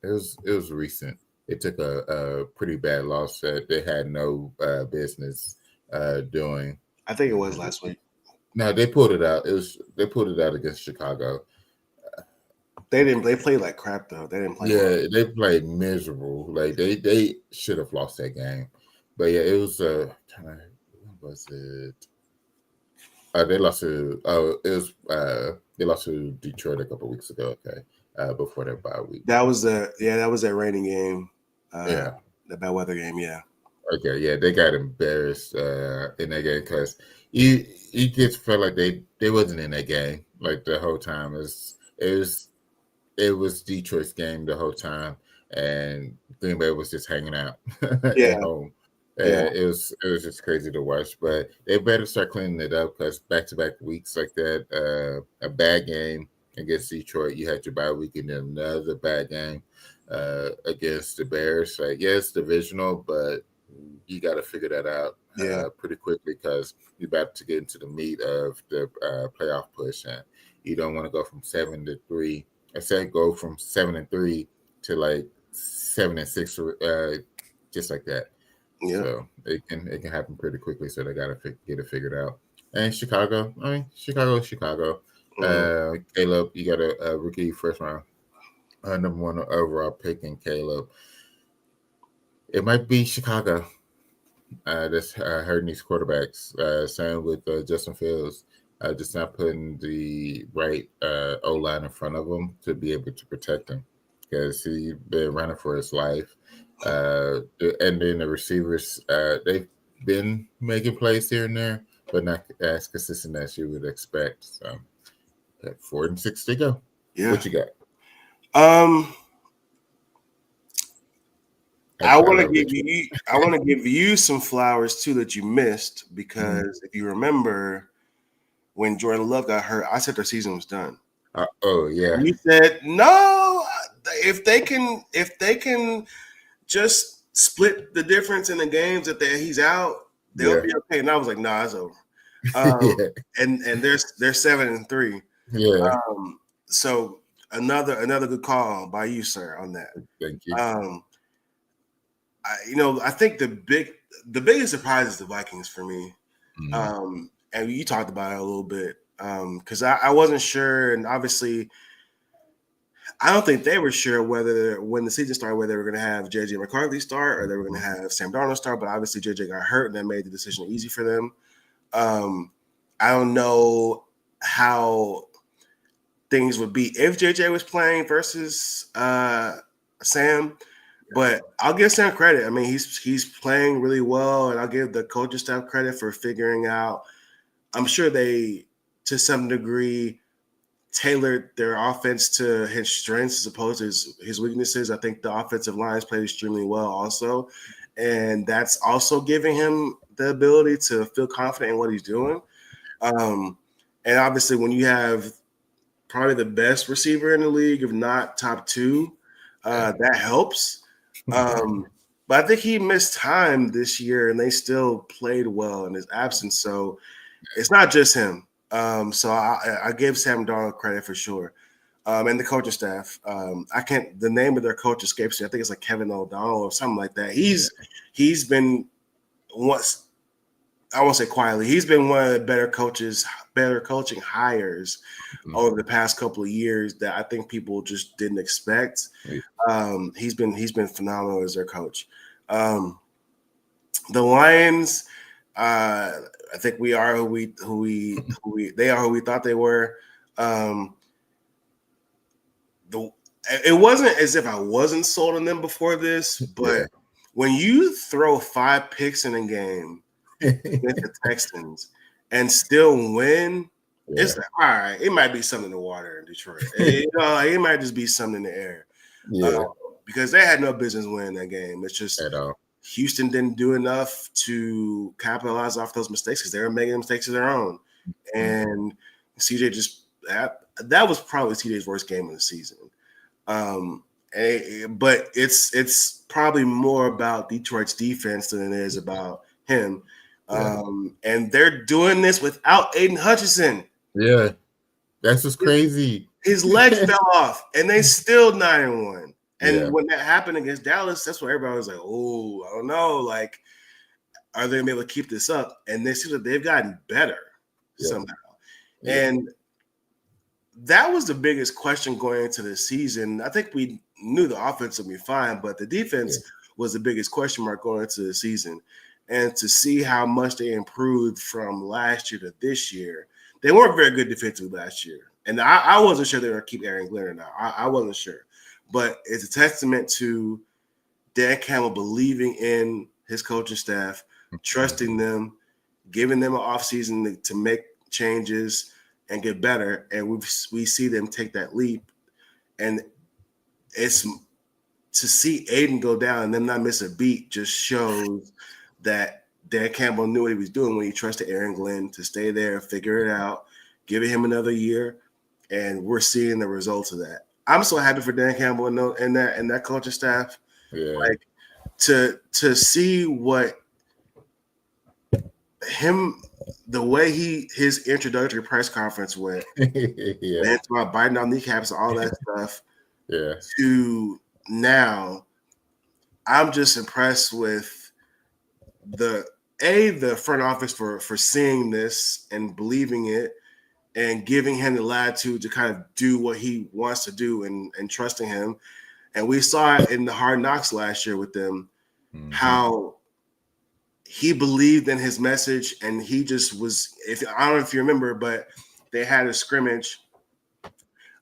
it was recent. They took a pretty bad loss that they had no business doing. I think it was last week. No, they pulled it out. They pulled it out against Chicago. They played like crap though. They didn't play well. Yeah, they played miserable. Like they should have lost that game. But yeah, it was what was it? They lost to they lost to Detroit a couple weeks ago. Okay, before their bye week. That was that raining game. Yeah. The bad weather game. Yeah. Okay, yeah, they got embarrassed in that game because you just felt like they wasn't in that game like the whole time. It was Detroit's game the whole time, and Green Bay was just hanging out Yeah. at home. Yeah. It was just crazy to watch, but they better start cleaning it up because back-to-back weeks like that, a bad game against Detroit, you had your bye week and then another bad game against the Bears. Like, yeah, it's divisional, but you got to figure that out pretty quickly because you're about to get into the meat of the playoff push, and you don't want to go from 7-3. I said go from 7-3 to like 7-6, just like that. Yeah. So it can happen pretty quickly. So they got to get it figured out. And Chicago. Chicago. Caleb, you got a rookie first round, number 1 overall pick in Caleb. It might be Chicago. That's hurting these quarterbacks. Same with Justin Fields. Just not putting the right O-line in front of him to be able to protect him because he's been running for his life. And then the receivers, they've been making plays here and there, but not as consistent as you would expect. So, 4-6 to go. Yeah. What you got? I want to give you some flowers too that you missed because if you remember when Jordan Love got hurt, I said their season was done. Oh yeah. You said no. If they can just split the difference in the games that he's out, they'll be okay. And I was like, nah, it's over. And they're 7-3. Yeah. So another good call by you, sir, on that. Thank you. I think the biggest surprise is the Vikings for me. And you talked about it a little bit because I wasn't sure, and obviously I don't think they were sure whether when the season started whether they were going to have JJ McCarthy start or they were going to have Sam Darnold start, but obviously JJ got hurt and that made the decision easy for them. I don't know how things would be if JJ was playing versus Sam. But I'll give Sam credit. I mean, he's playing really well, and I'll give the coaching staff credit for figuring out. I'm sure they, to some degree, tailored their offense to his strengths as opposed to his weaknesses. I think the offensive lines played extremely well also, and that's also giving him the ability to feel confident in what he's doing. And obviously, when you have probably the best receiver in the league, if not top 2, that helps. But I think he missed time this year and they still played well in his absence. So it's not just him. So I give Sam Darnold credit for sure. And the coaching staff. The name of their coach escapes me. I think it's like Kevin O'Donnell or something like that. He's been I won't say quietly. He's been one of the better coaching hires over the past couple of years that I think people just didn't expect. He's been phenomenal as their coach. The Lions, I think we are they are who we thought they were. It wasn't as if I wasn't sold on them before this, but when you throw 5 picks in a game against the Texans and still win, it's like, all right, it might be something in the water in Detroit. It might just be something in the air. Because they had no business winning that game. It's just Houston didn't do enough to capitalize off those mistakes because they were making mistakes of their own. And CJ that was probably CJ's worst game of the season. But it's probably more about Detroit's defense than it is about him. Yeah. And they're doing this without Aiden Hutchinson. Yeah. That's what's crazy. His leg fell off, and they still 9-1. And Yeah. when that happened against Dallas, that's what everybody was like, "Oh, I don't know. Like, are they gonna be able to keep this up?" And they see that they've gotten better somehow. Yeah. And that was the biggest question going into the season. I think we knew the offense would be fine, but the defense was the biggest question mark going into the season. And to see how much they improved from last year to this year, they weren't very good defensively last year. And I wasn't sure they were going to keep Aaron Glenn or not. I wasn't sure. But it's a testament to Dan Campbell believing in his coaching staff, trusting them, giving them an offseason to make changes and get better. And we see them take that leap. And it's to see Aiden go down and them not miss a beat just shows that Dan Campbell knew what he was doing when he trusted Aaron Glenn to stay there, figure it out, giving him another year. And we're seeing the results of that. I'm so happy for Dan Campbell and that coaching staff. Yeah. Like to see what the way his introductory press conference went, Yeah. and about biting down kneecaps and all that stuff. Yeah. To now, I'm just impressed with the front office for seeing this and believing it and giving him the latitude to kind of do what he wants to do and trusting him. And we saw it in the Hard Knocks last year with them, how he believed in his message, and he just was. I don't know if you remember, but they had a scrimmage.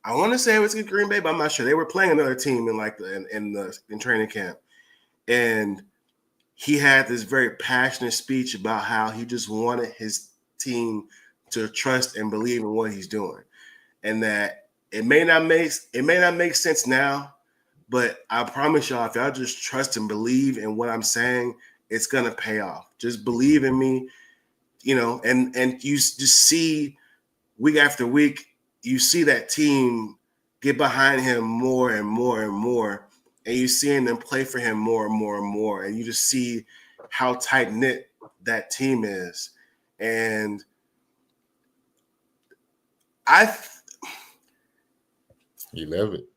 I want to say it was in Green Bay, but I'm not sure. They were playing another team in training camp, and he had this very passionate speech about how he just wanted his team to trust and believe in what he's doing, and that it may not make sense now, but I promise y'all, if y'all just trust and believe in what I'm saying, it's gonna pay off. Just believe in me, and you just see week after week, you see that team get behind him more and more and more, and you seeing them play for him more and more and more, and you just see how tight knit that team is, and You love it.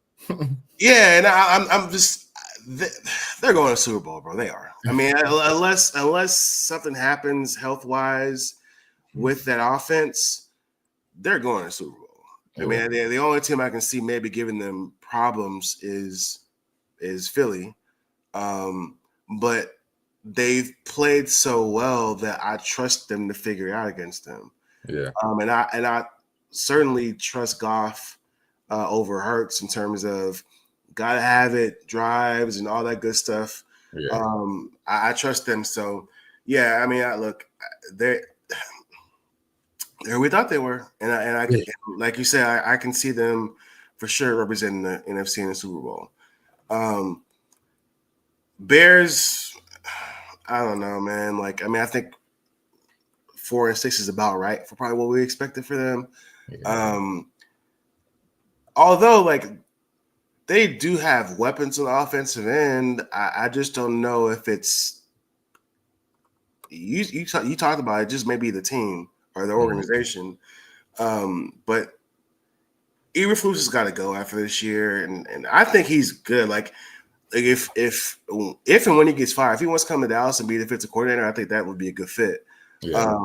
yeah, and I'm just they're going to Super Bowl, bro. They are. I mean, unless something happens health wise with that offense, they're going to Super Bowl. I mean, the only team I can see maybe giving them problems is Philly, but they've played so well that I trust them to figure it out against them. Yeah. And I certainly trust Goff over Hurts in terms of gotta have it, drives, and all that good stuff. Yeah. I trust them. So yeah, I mean, they're we thought they were, and I like you said, I can see them for sure representing the NFC in the Super Bowl. Bears, I don't know, man. Like, I mean, I think 4-6 is about right for probably what we expected for them. Yeah. Although, like, they do have weapons on the offensive end, I just don't know if it's you talked about it, just maybe the team or the organization. But Eberflus has got to go after this year, and I think he's good. Like if and when he gets fired, if he wants to come to Dallas and be the defensive coordinator, I think that would be a good fit. Yeah.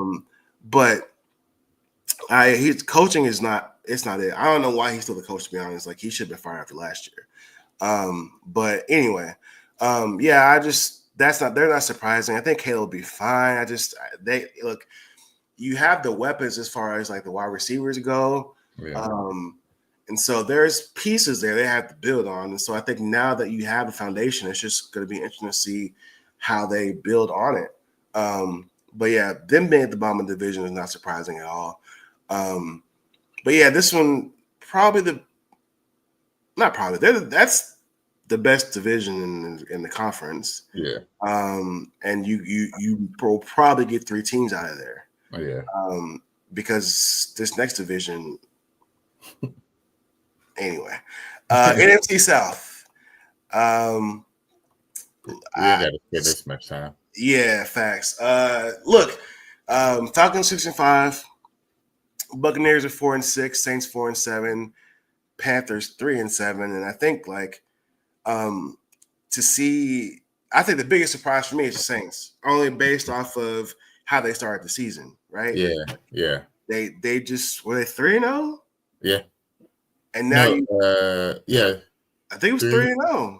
But his coaching is not. It's not it. I don't know why he's still the coach, to be honest. Like, he should have been fired after last year. But anyway, yeah, they're not surprising. I think Caleb will be fine. You have the weapons as far as like the wide receivers go. Yeah. And so there's pieces there they have to build on. And so I think now that you have a foundation, it's just going to be interesting to see how they build on it. But yeah, them being at the bottom of the division is not surprising at all. But yeah, this one that's the best division in the conference. Yeah. And you will probably get 3 teams out of there. Oh, yeah. Because this next division, anyway, NFC South. Um, We ain't got to spend this much time. yeah, facts. Look, Falcons 6-5, Buccaneers are 4-6, Saints 4-7, Panthers 3-7, and I think um, to see, I think the biggest surprise for me is the Saints, only based off of how they started the season, right? Yeah. They just were they 3-0, Yeah. and now yeah. I think it was 3 3-0.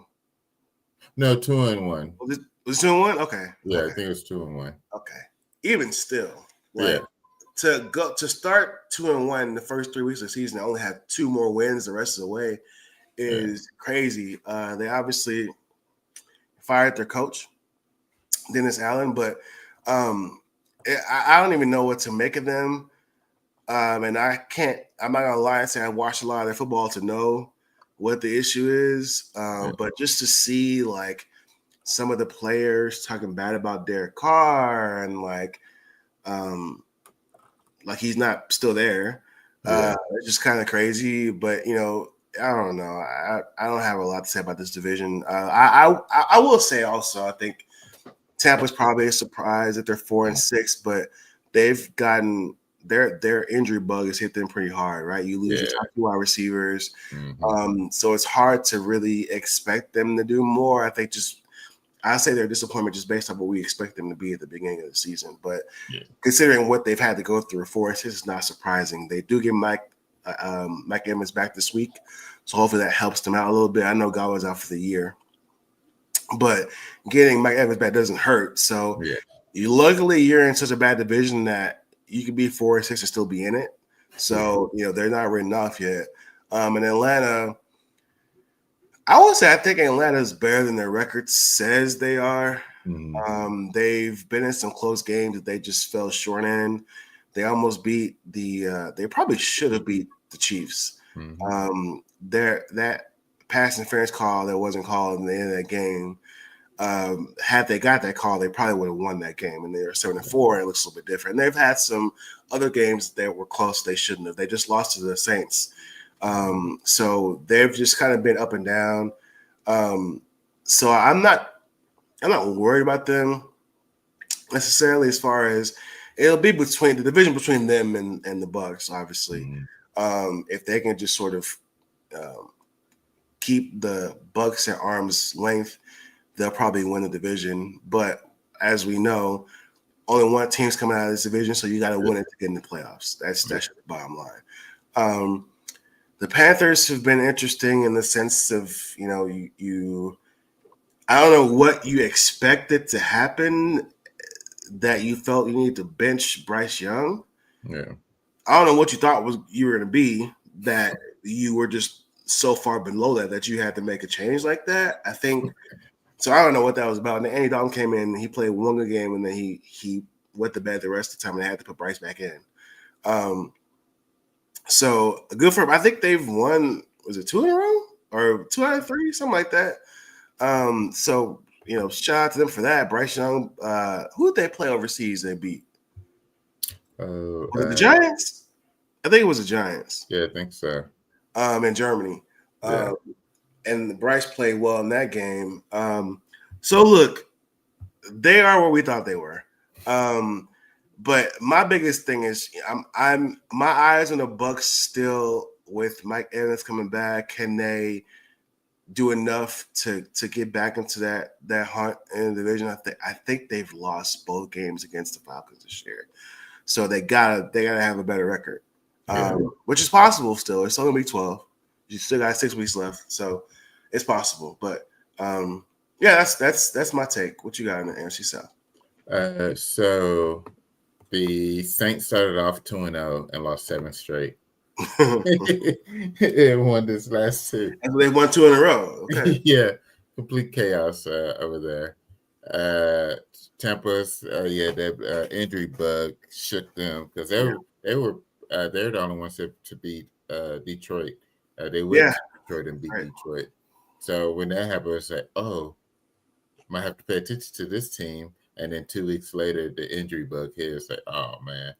No, 2-1. Was it 2-1? Okay. Yeah, Okay. I think it was 2-1. Okay. Even still, Yeah. to start 2-1 the first 3 weeks of the season, only have 2 more wins the rest of the way is crazy. They obviously fired their coach, Dennis Allen, but I don't even know what to make of them. And I'm not gonna lie and say I watched a lot of their football to know what the issue is. But just to see some of the players talking bad about Derek Carr and he's not still there. It's just kind of crazy, but I don't know. I don't have a lot to say about this division. I will say also, I think Tampa's probably a surprise that they're 4-6, but they've gotten their injury bug has hit them pretty hard, right? You lose your top 2 wide receivers, so it's hard to really expect them to do more. I think I say they're disappointment just based on what we expect them to be at the beginning of the season. But considering what they've had to go through, 4-6 is not surprising. They do get Mike Evans back this week, so hopefully that helps them out a little bit. I know Godwin's out for the year, but getting Mike Evans back doesn't hurt. So luckily you're in such a bad division that you could be 4-6 and still be in it. So they're not written off yet. In Atlanta, I would say I think Atlanta's better than their record says they are. They've been in some close games that they just fell short in. They almost beat they probably should have beat the Chiefs. That pass interference call that wasn't called in the end of that game. Had they got that call, they probably would have won that game. And they were 7-4, and it looks a little bit different. And they've had some other games that were close they shouldn't have. They just lost to the Saints. So they've just kind of been up and down. So I'm not worried about them necessarily, as far as it'll be between the division between them and the Bucks, obviously. If they can just sort of keep the Bucks at arm's length, they'll probably win the division. But as we know, only one team's coming out of this division, so you got to win it to get in the playoffs. That's the bottom line. The Panthers have been interesting in the sense of, I don't know what you expected to happen that you felt you needed to bench Bryce Young. Yeah. I don't know what you thought you were going to be, that you were just so far below that you had to make a change like that. I think so. I don't know what that was about. And then Andy Dalton came in and he played one good game, and then he went to bed the rest of the time, and they had to put Bryce back in. So good for him. I think they've won, was it 2 in a row or 2 out of 3, something like that. So shout out to them for that. Bryce Young, who did they play overseas? They beat the Giants. I think it was the Giants. Yeah, I think so. In Germany. And Bryce played well in that game. So look, they are where we thought they were. But my biggest thing is I'm my eyes on the Bucks still with Mike Evans coming back. Can they do enough to get back into that hunt in the division? I think they've lost both games against the Falcons this year. So they gotta have a better record. Which is possible still. It's only week 12. You still got 6 weeks left. So it's possible. But that's my take. What you got in the NFC South? So the Saints started off 2-0 and lost 7 straight. And won this last 2. And they won 2 in a row. Okay. Yeah, complete chaos over there. Tampa's that injury bug shook them because they were they're the only ones to beat Detroit. They went to Detroit and beat Detroit. So when that happened, it's like, oh, might have to pay attention to this team. And then 2 weeks later, the injury bug hit. It's like, oh man.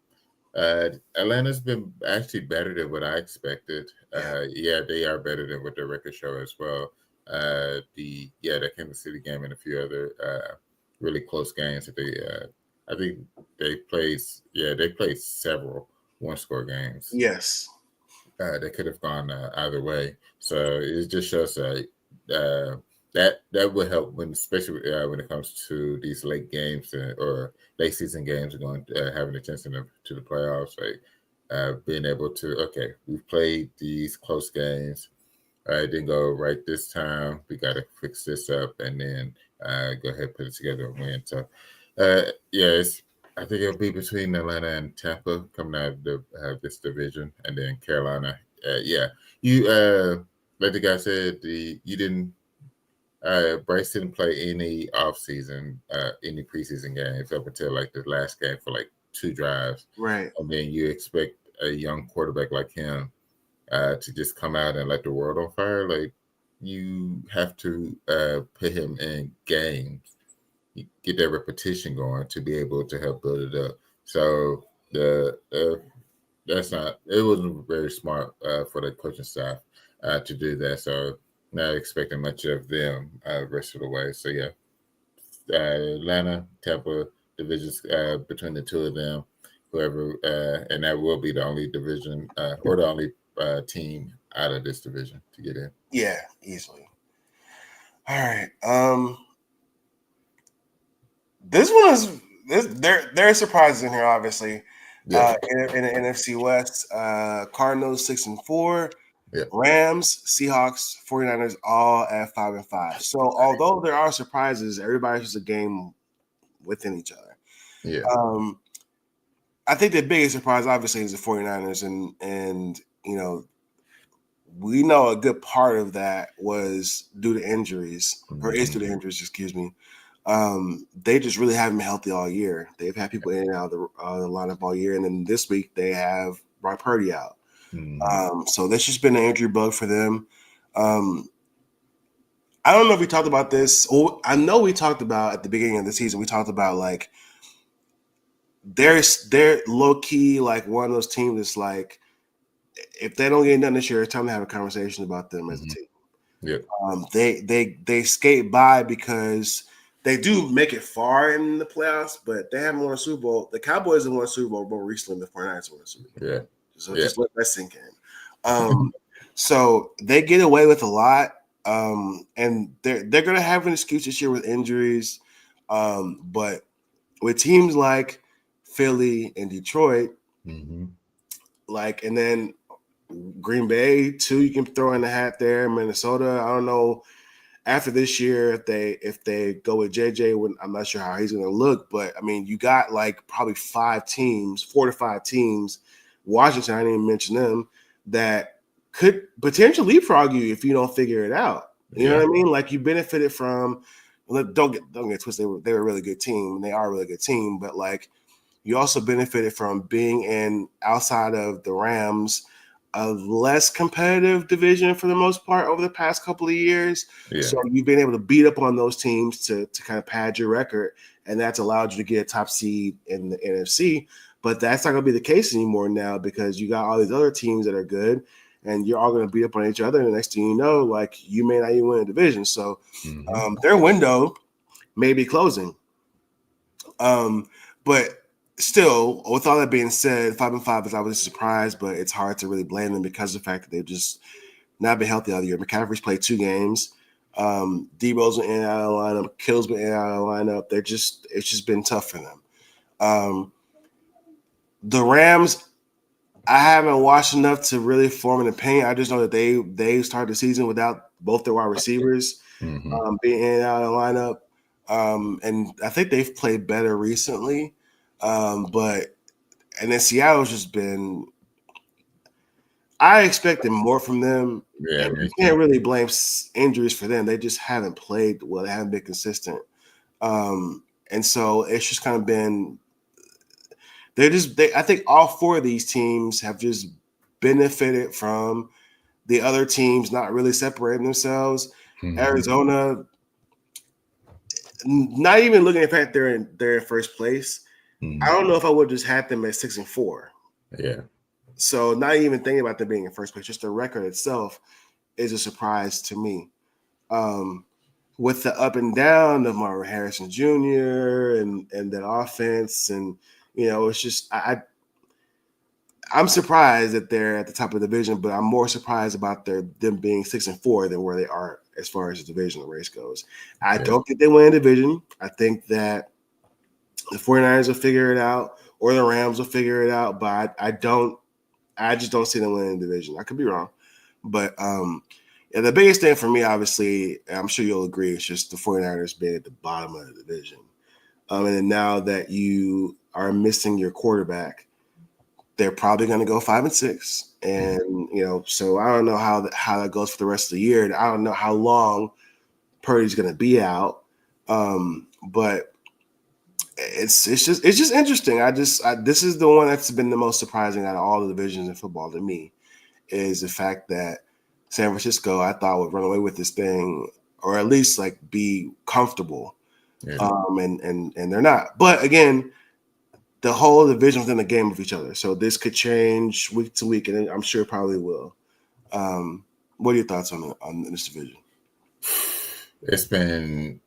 Atlanta's been actually better than what I expected. They are better than what their record show as well. the Kansas City game and a few other really close games that they I think they played several one score games Yes. that could have gone either way. So it just shows uh, that would help when, especially when it comes to these late games or late season games, going having a chance to the playoffs. Like being able to we've played these close games. It didn't go right this time. We got to fix this up and then go ahead and put it together and win. So I think it'll be between Atlanta and Tampa coming out of this division, and then Carolina. You like the guy said, you didn't. Bryce didn't play any any preseason games up until like the last game for like 2 drives, Right. and then you expect a young quarterback like him to just come out and light the world on fire. Like you have to put him in games, get that repetition going to be able to help build it up. So it wasn't very smart for the coaching staff to do that. So not expecting much of them rest of the way. So Atlanta, Tampa divisions between the two of them, whoever, and that will be the only division or the only team out of this division to get in. Yeah, easily. All right. This one is there surprises in here, obviously. Yeah. In the NFC West, Cardinals 6-4, Yeah. Rams, Seahawks, 49ers all at 5-5. So although there are surprises, everybody's just a game within each other. Yeah. I think the biggest surprise, obviously, is the 49ers, and we know a good part of that was due to injuries, or is due to injuries, excuse me. They just really haven't been healthy all year. They've had people in and out of the lineup all year, and then this week they have Brock Purdy out. So that's just been an injury bug for them. I don't know if we talked about this. I know we talked about at the beginning of the season. We talked about like they're low key like one of those teams that's like if they don't get done this year, it's time to have a conversation about them as a team. Yeah. They skate by because they do make it far in the playoffs, but they haven't won a Super Bowl. The Cowboys have won a Super Bowl more recently than the 49ers won a Super Bowl. Yeah. So just let that sink in. So they get away with a lot. And they're going to have an excuse this year with injuries. But with teams like Philly and Detroit, and then Green Bay too, you can throw in the hat there. Minnesota, I don't know. After this year, if they go with JJ, I'm not sure how he's going to look. But I mean, you got like probably 4 to 5 teams. Washington, I didn't even mention them, that could potentially leapfrog you if you don't figure it out. You know what I mean? Like you benefited from. Don't get twisted. They were a really good team, and they are a really good team. But like, you also benefited from being in outside of the Rams, a less competitive division for the most part over the past couple of years. Yeah. So you've been able to beat up on those teams to kind of pad your record, and that's allowed you to get a top seed in the NFC. But that's not going to be the case anymore now because you got all these other teams that are good, and you're all going to beat up on each other. And the next thing you know, like you may not even win a division. So their window may be closing. But still, with all that being said, 5-5 is obviously a surprise, but it's hard to really blame them because of the fact that they've just not been healthy all year. McCaffrey's played 2 games. Debo's been in and out of the lineup. Kill's been in and out of the lineup. It's just been tough for them. The Rams, I haven't watched enough to really form an opinion. I just know that they started the season without both their wide receivers being in and out of the lineup. And I think they've played better recently. And then Seattle's just been – I expected more from them. Yeah, and you can't really blame injuries for them. They just haven't played well. They haven't been consistent. And so it's just kind of been – I think all 4 of these teams have just benefited from the other teams not really separating themselves. Arizona, not even looking at the fact they're in first place. I don't know if I would have just had them at 6-4. Yeah. So not even thinking about them being in first place, just the record itself is a surprise to me. with the up and down of Marvin Harrison Jr. and that offense, and it's just I'm surprised that they're at the top of the division, but I'm more surprised about them being 6-4 than where they are as far as the divisional race goes. I don't think they win a division. I think that the 49ers will figure it out, or the Rams will figure it out, but I just don't see them winning the division. I could be wrong. But the biggest thing for me, obviously, and I'm sure you'll agree, is just the 49ers being at the bottom of the division. And then now that you are missing your quarterback, they're probably going to go 5-6. And, so I don't know how that goes for the rest of the year. And I don't know how long Purdy's going to be out. But it's just interesting. This is the one that's been the most surprising out of all the divisions in football to me, is the fact that San Francisco, I thought, would run away with this thing, or at least like be comfortable. Yeah. And they're not. But again, the whole division within the game of each other. So this could change week to week, and I'm sure it probably will. What are your thoughts on this division? It's been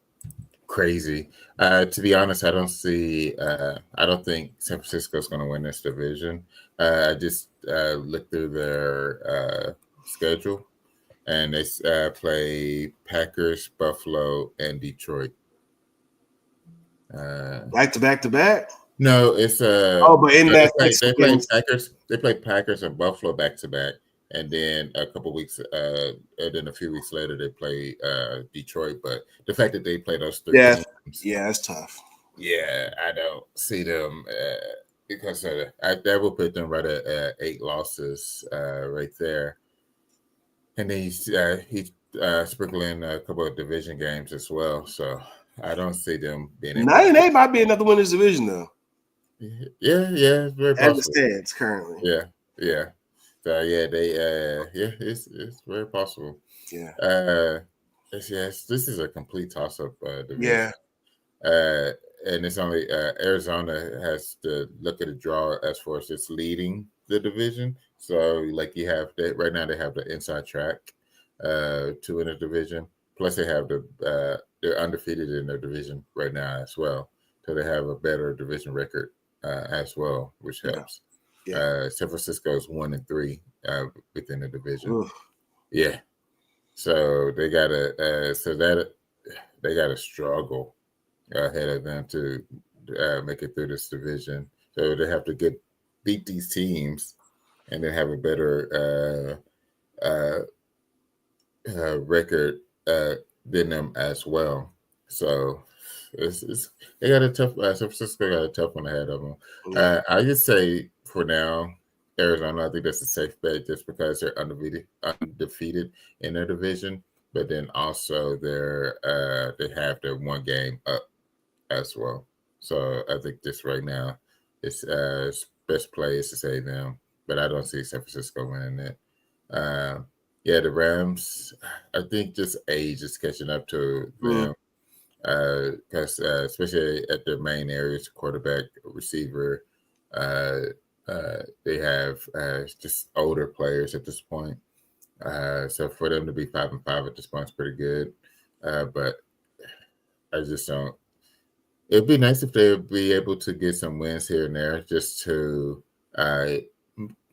crazy. To be honest, I don't think San Francisco is going to win this division. I just looked through their schedule, and they play Packers, Buffalo, and Detroit. Back to back to back? No, it's but in that they play Packers. They play Packers and Buffalo back to back, and then a couple weeks, and then a few weeks later they play Detroit. But the fact that they play those three teams, that's tough. Yeah, I don't see them because that will put them right at 8 losses right there, and then he's sprinkling a couple of division games as well. So I don't see them being 9-8 might be another winner's division though. Yeah, it's very possible. As it stands currently. Yeah. So it's very possible. Yeah. This is a complete toss-up division. Yeah. And it's only Arizona has to look at the draw as far as it's leading the division. So like you have that right now, they have the inside track to win the division. Plus they have they're undefeated in their division right now as well. So they have a better division record as well, which helps. Yeah. San Francisco is 1-3 within the division. Oof. Yeah. So they gotta struggle ahead of them to make it through this division. So they have to beat these teams and then have a better record than them as well. So they got a tough. San Francisco got a tough one ahead of them. I just say for now, Arizona. I think that's a safe bet just because they're undefeated in their division. But then also they have their one game up as well. So I think this right now, it's best play is to say them. But I don't see San Francisco winning it. The Rams. I think just age is catching up to them. Because especially at their main areas, quarterback, receiver, they have just older players at this point. So for them to be 5-5 at this point is pretty good. But I just don't. It'd be nice if they would be able to get some wins here and there just to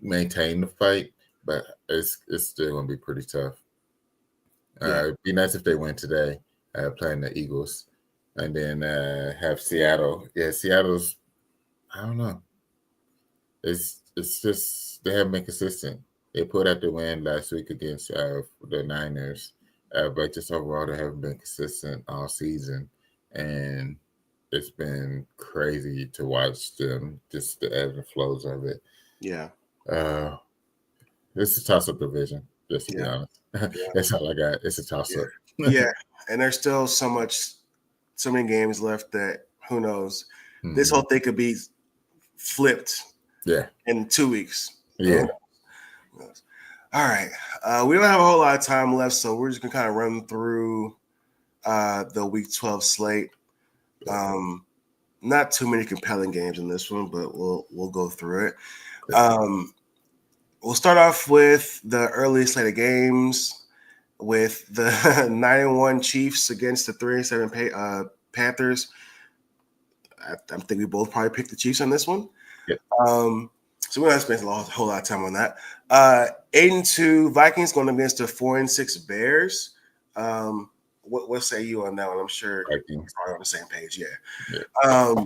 maintain the fight. But it's still going to be pretty tough. It'd be nice if they win today. Playing the Eagles, and then have Seattle. Yeah, Seattle's. I don't know. It's just they haven't been consistent. They put out the win last week against the Niners, but just overall they haven't been consistent all season, and it's been crazy to watch them. Just the ebbs and flows of it. Yeah. It's a toss-up division. Just to be honest, that's all I got. It's a toss-up. Yeah. And there's still so many games left that who knows. Mm-hmm. This whole thing could be flipped in 2 weeks. Yeah. All right. We don't have a whole lot of time left, so we're just going to kind of run through the Week 12 slate. Not too many compelling games in this one, but we'll go through it. We'll start off with the early slate of games. with the 9-1 Chiefs against the 3-7 Panthers. I think we both probably picked the Chiefs on this one. Yeah. So we're not spending a whole lot of time on that. 8-2 Vikings going against the 4-6 Bears. What say you on that one? I'm sure Vikings. we're probably on the same page. Yeah.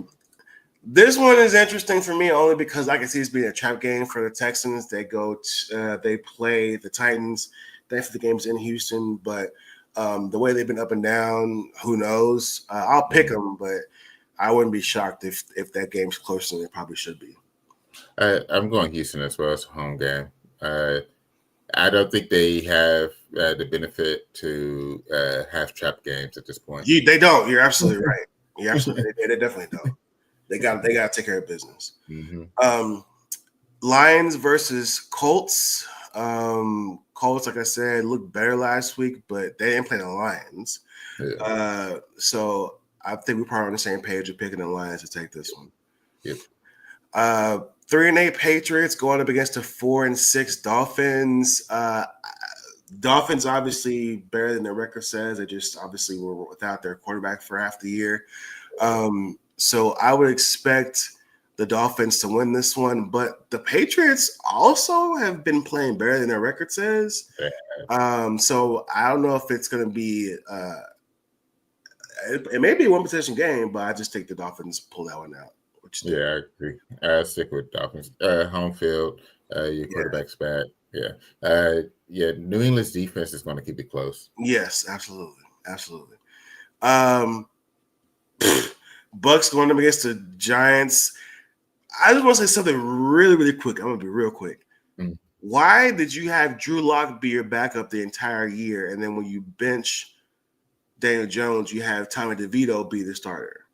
This one is interesting for me only because I can see this being a trap game for the Texans. They play the Titans. Thankfully, the game's in Houston, but the way they've been up and down, who knows? I'll pick them, but I wouldn't be shocked if that game's closer than it probably should be. I'm going Houston as well as a home game. I don't think they have the benefit to have trap games at this point. They don't. You're absolutely right. You're absolutely. They definitely don't. They got to take care of business. Mm-hmm. Lions versus Colts. Colts, like I said, looked better last week, but they didn't play the Lions. Yeah. So I think we're probably on the same page of picking the Lions to take this one. Yep. 3-8 Patriots going up against the 4-6 Dolphins. Dolphins obviously better than their record says. They just obviously were without their quarterback for half the year. So I would expect the Dolphins to win this one, but the Patriots also have been playing better than their record says. Yeah. So I don't know if it's going to be it may be a one-possession game, but I just think the Dolphins pull that one out. Yeah, I agree. I stick with Dolphins. Home field, your quarterback's back. Yeah. New England's defense is going to keep it close. Yes, absolutely. Bucks going up against the Giants. I just want to say something really, really quick. I'm going to be real quick. Why did you have Drew Lock be your backup the entire year, and then when you bench Daniel Jones, you have Tommy DeVito be the starter?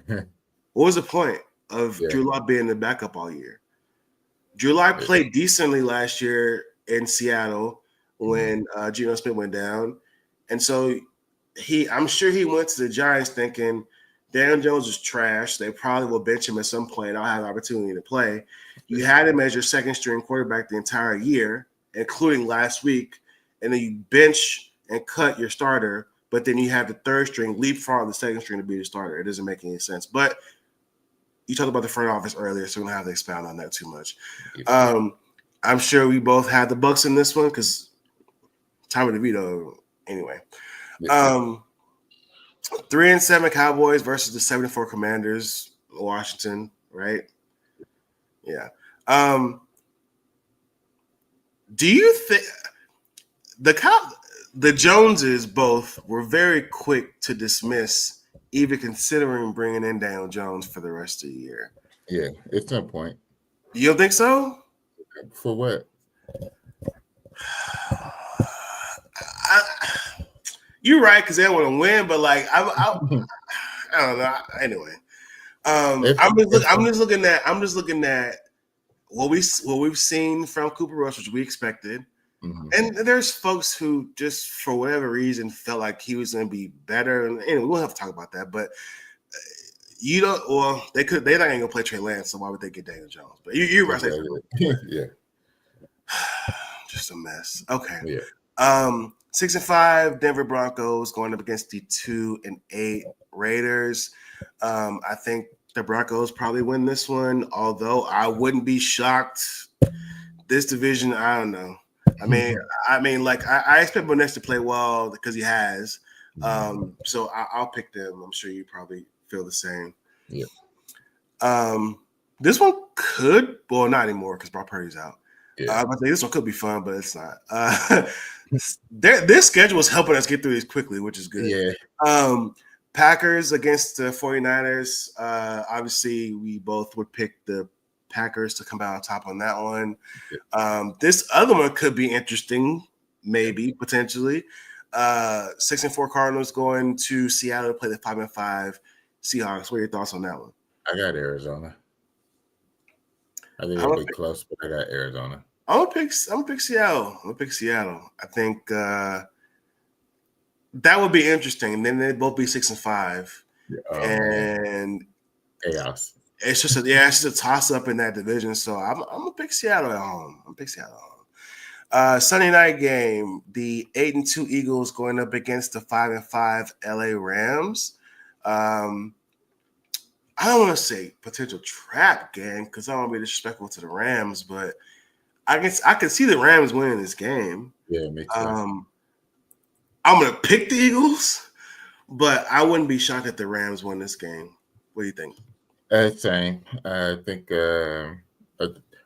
What was the point of Drew Lock being the backup all year? Drew Lock played decently last year in Seattle when Geno Smith went down. And so I'm sure he went to the Giants thinking Daniel Jones is trash. They probably will bench him at some point. I'll have an opportunity to play. You had him as your second string quarterback the entire year, including last week. And then you bench and cut your starter, but then you have the third string leapfrog the second string to be the starter. It doesn't make any sense. But you talked about the front office earlier, so we don't have to expound on that too much. I'm sure we both had the Bucks in this one because Tommy DeVito. Anyway, 3-7 Cowboys versus the 74 Commanders, Washington. Right? Yeah. Do you think the Joneses both were very quick to dismiss even considering bringing in Daniel Jones for the rest of the year? Yeah, it's no point. You don't think so? For what? You're right, because they don't want to win, but like I don't know. Anyway, I'm just looking at what we've seen from Cooper Rush, which we expected. And there's folks who just for whatever reason felt like he was going to be better. And anyway, we'll have to talk about that. But you don't. Well, they're not going to play Trey Lance, so why would they get Daniel Jones? But you're right. Yeah. Just a mess. Okay. Yeah. 6-5 Denver Broncos going up against the 2-8 Raiders. I think the Broncos probably win this one, although I wouldn't be shocked. This division, I don't know. I mean, like I expect Bonnet to play well because he has. So I'll pick them. I'm sure you probably feel the same. Yeah. This one could, well, not anymore because Brock Purdy's out. Yeah. I think this one could be fun, but it's not. This schedule is helping us get through these quickly, which is good. Yeah. Packers against the 49ers. Obviously, we both would pick the Packers to come out on top on that one. This other one could be interesting, maybe, potentially. 6-4 Cardinals going to Seattle to play the 5-5 Seahawks. What are your thoughts on that one? I got Arizona. I think it'll be close, but I got Arizona. I'm gonna pick Seattle. I think that would be interesting. And then they'd both be 6-5. And chaos. It's just a toss up in that division. So I'm gonna pick Seattle at home. Sunday night game, the 8-2 Eagles going up against the 5-5 LA Rams. I don't want to say potential trap game because I don't want to be disrespectful to the Rams, but I can see the Rams winning this game. Yeah, me too. I'm gonna pick the Eagles, but I wouldn't be shocked if the Rams win this game. What do you think? Same. I think,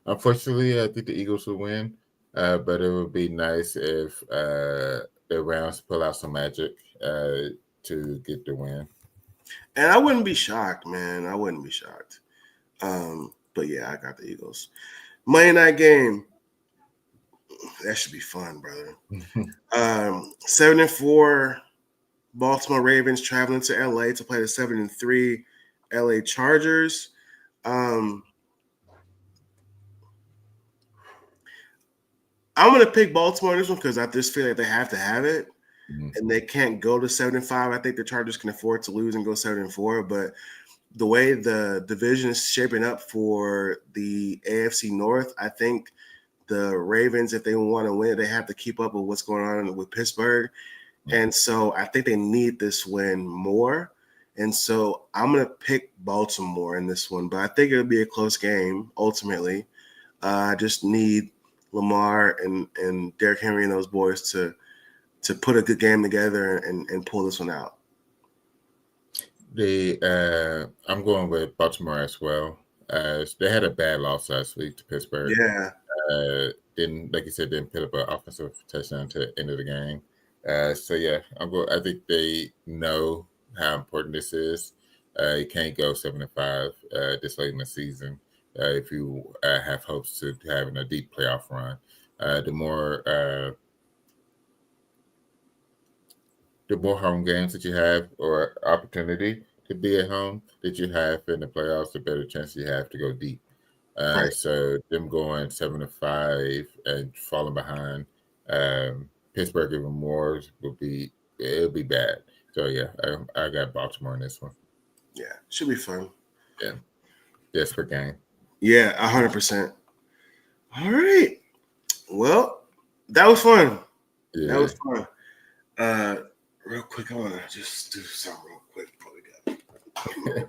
unfortunately, I think the Eagles will win, but it would be nice if the Rams pull out some magic to get the win. And I wouldn't be shocked, man. I wouldn't be shocked. But yeah, I got the Eagles. Monday night game. That should be fun, brother. 7-4 Baltimore Ravens traveling to LA to play the 7-3 LA Chargers. I'm going to pick Baltimore in this one because I just feel like they have to have it. And they can't go to 7-5. I think the Chargers can afford to lose and go 7-4. But the way the division is shaping up for the AFC North, I think the Ravens, if they want to win, they have to keep up with what's going on with Pittsburgh. And so I think they need this win more. And so I'm going to pick Baltimore in this one. But I think it'll be a close game ultimately. I just need Lamar and Derrick Henry and those boys to put a good game together and pull this one out. I'm going with Baltimore as well. They had a bad loss last week to Pittsburgh. Yeah. Didn't, like you said, didn't put up an offensive touchdown to the end of the game. So yeah, I think they know how important this is. You can't go 7-5 this late in the season if you have hopes to having a deep playoff run. The more home games that you have or opportunity to be at home that you have in the playoffs, the better chance you have to go deep. Right. So them going 7-5 and falling behind Pittsburgh even more it'll be bad. So yeah, I got Baltimore in this one. Yeah, should be fun. Yeah, desperate game. Yeah, 100%. All right. Well, that was fun. Yeah. That was fun. Real quick, I want to just do something real quick before we go.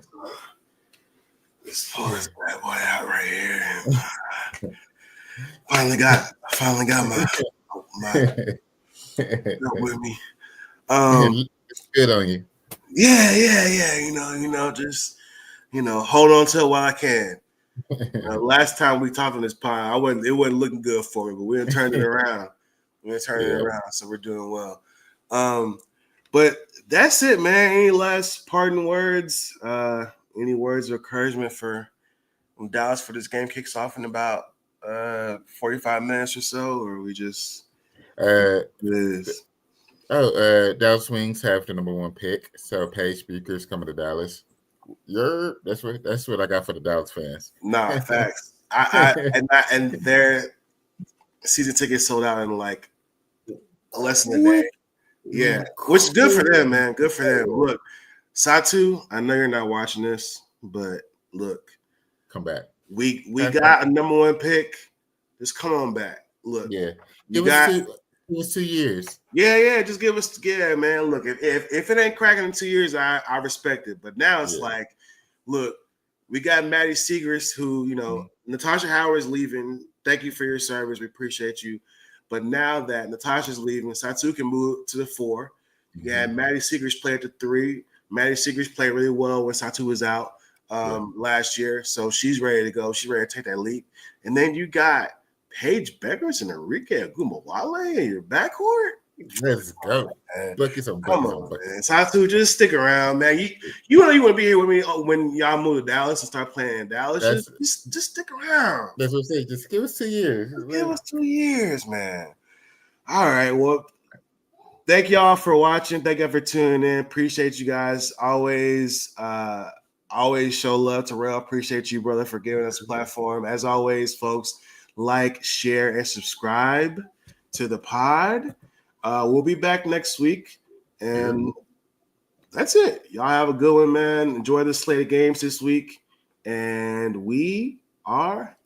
Let's pull this bad boy out right here. Finally got my with me. It's good on you. Yeah. Just hold on to it while I can. Last time we talked on this pod, it wasn't looking good for me, but we turned it around. So we're doing well. But that's it, man. Any last parting words? Any words of encouragement for Dallas for this game kicks off in about 45 minutes or so, or we just Dallas Wings have the number 1 pick. So Paige Beaker's coming to Dallas. That's what I got for the Dallas fans. Nah, facts. And their season tickets sold out in like less than a day. Yeah, which is good for them, man. Good for them. Look, Satu, I know you're not watching this, but look, come back. We got a number 1 pick. Just come on back. Look, yeah, it was 2 years. Yeah. Just give us, man. Look, if it ain't cracking in 2 years, I respect it. But now it's like, look, we got Maddie Segrist, who Natasha Howard's leaving. Thank you for your service. We appreciate you. But now that Natasha's leaving, Satu can move to the 4. Yeah, Maddie Segrist played at the 3. Maddie Segrist played really well when Satu was out last year. So she's ready to go. She's ready to take that leap. And then you got Paige Beckers and Enrique Agumawale in your backcourt. Let's go. Come on, man. Satu, just stick around, man. You know you want to be here with me when y'all move to Dallas and start playing in Dallas. Just stick around. That's what I'm saying. Just give us 2 years. Give us 2 years, man. All right. Well, thank y'all for watching. Thank you for tuning in. Appreciate you guys. Always show love. Terrell, appreciate you, brother, for giving us a platform. As always, folks, like, share, and subscribe to the pod. We'll be back next week. And that's it. Y'all have a good one, man. Enjoy the slate of games this week. And we are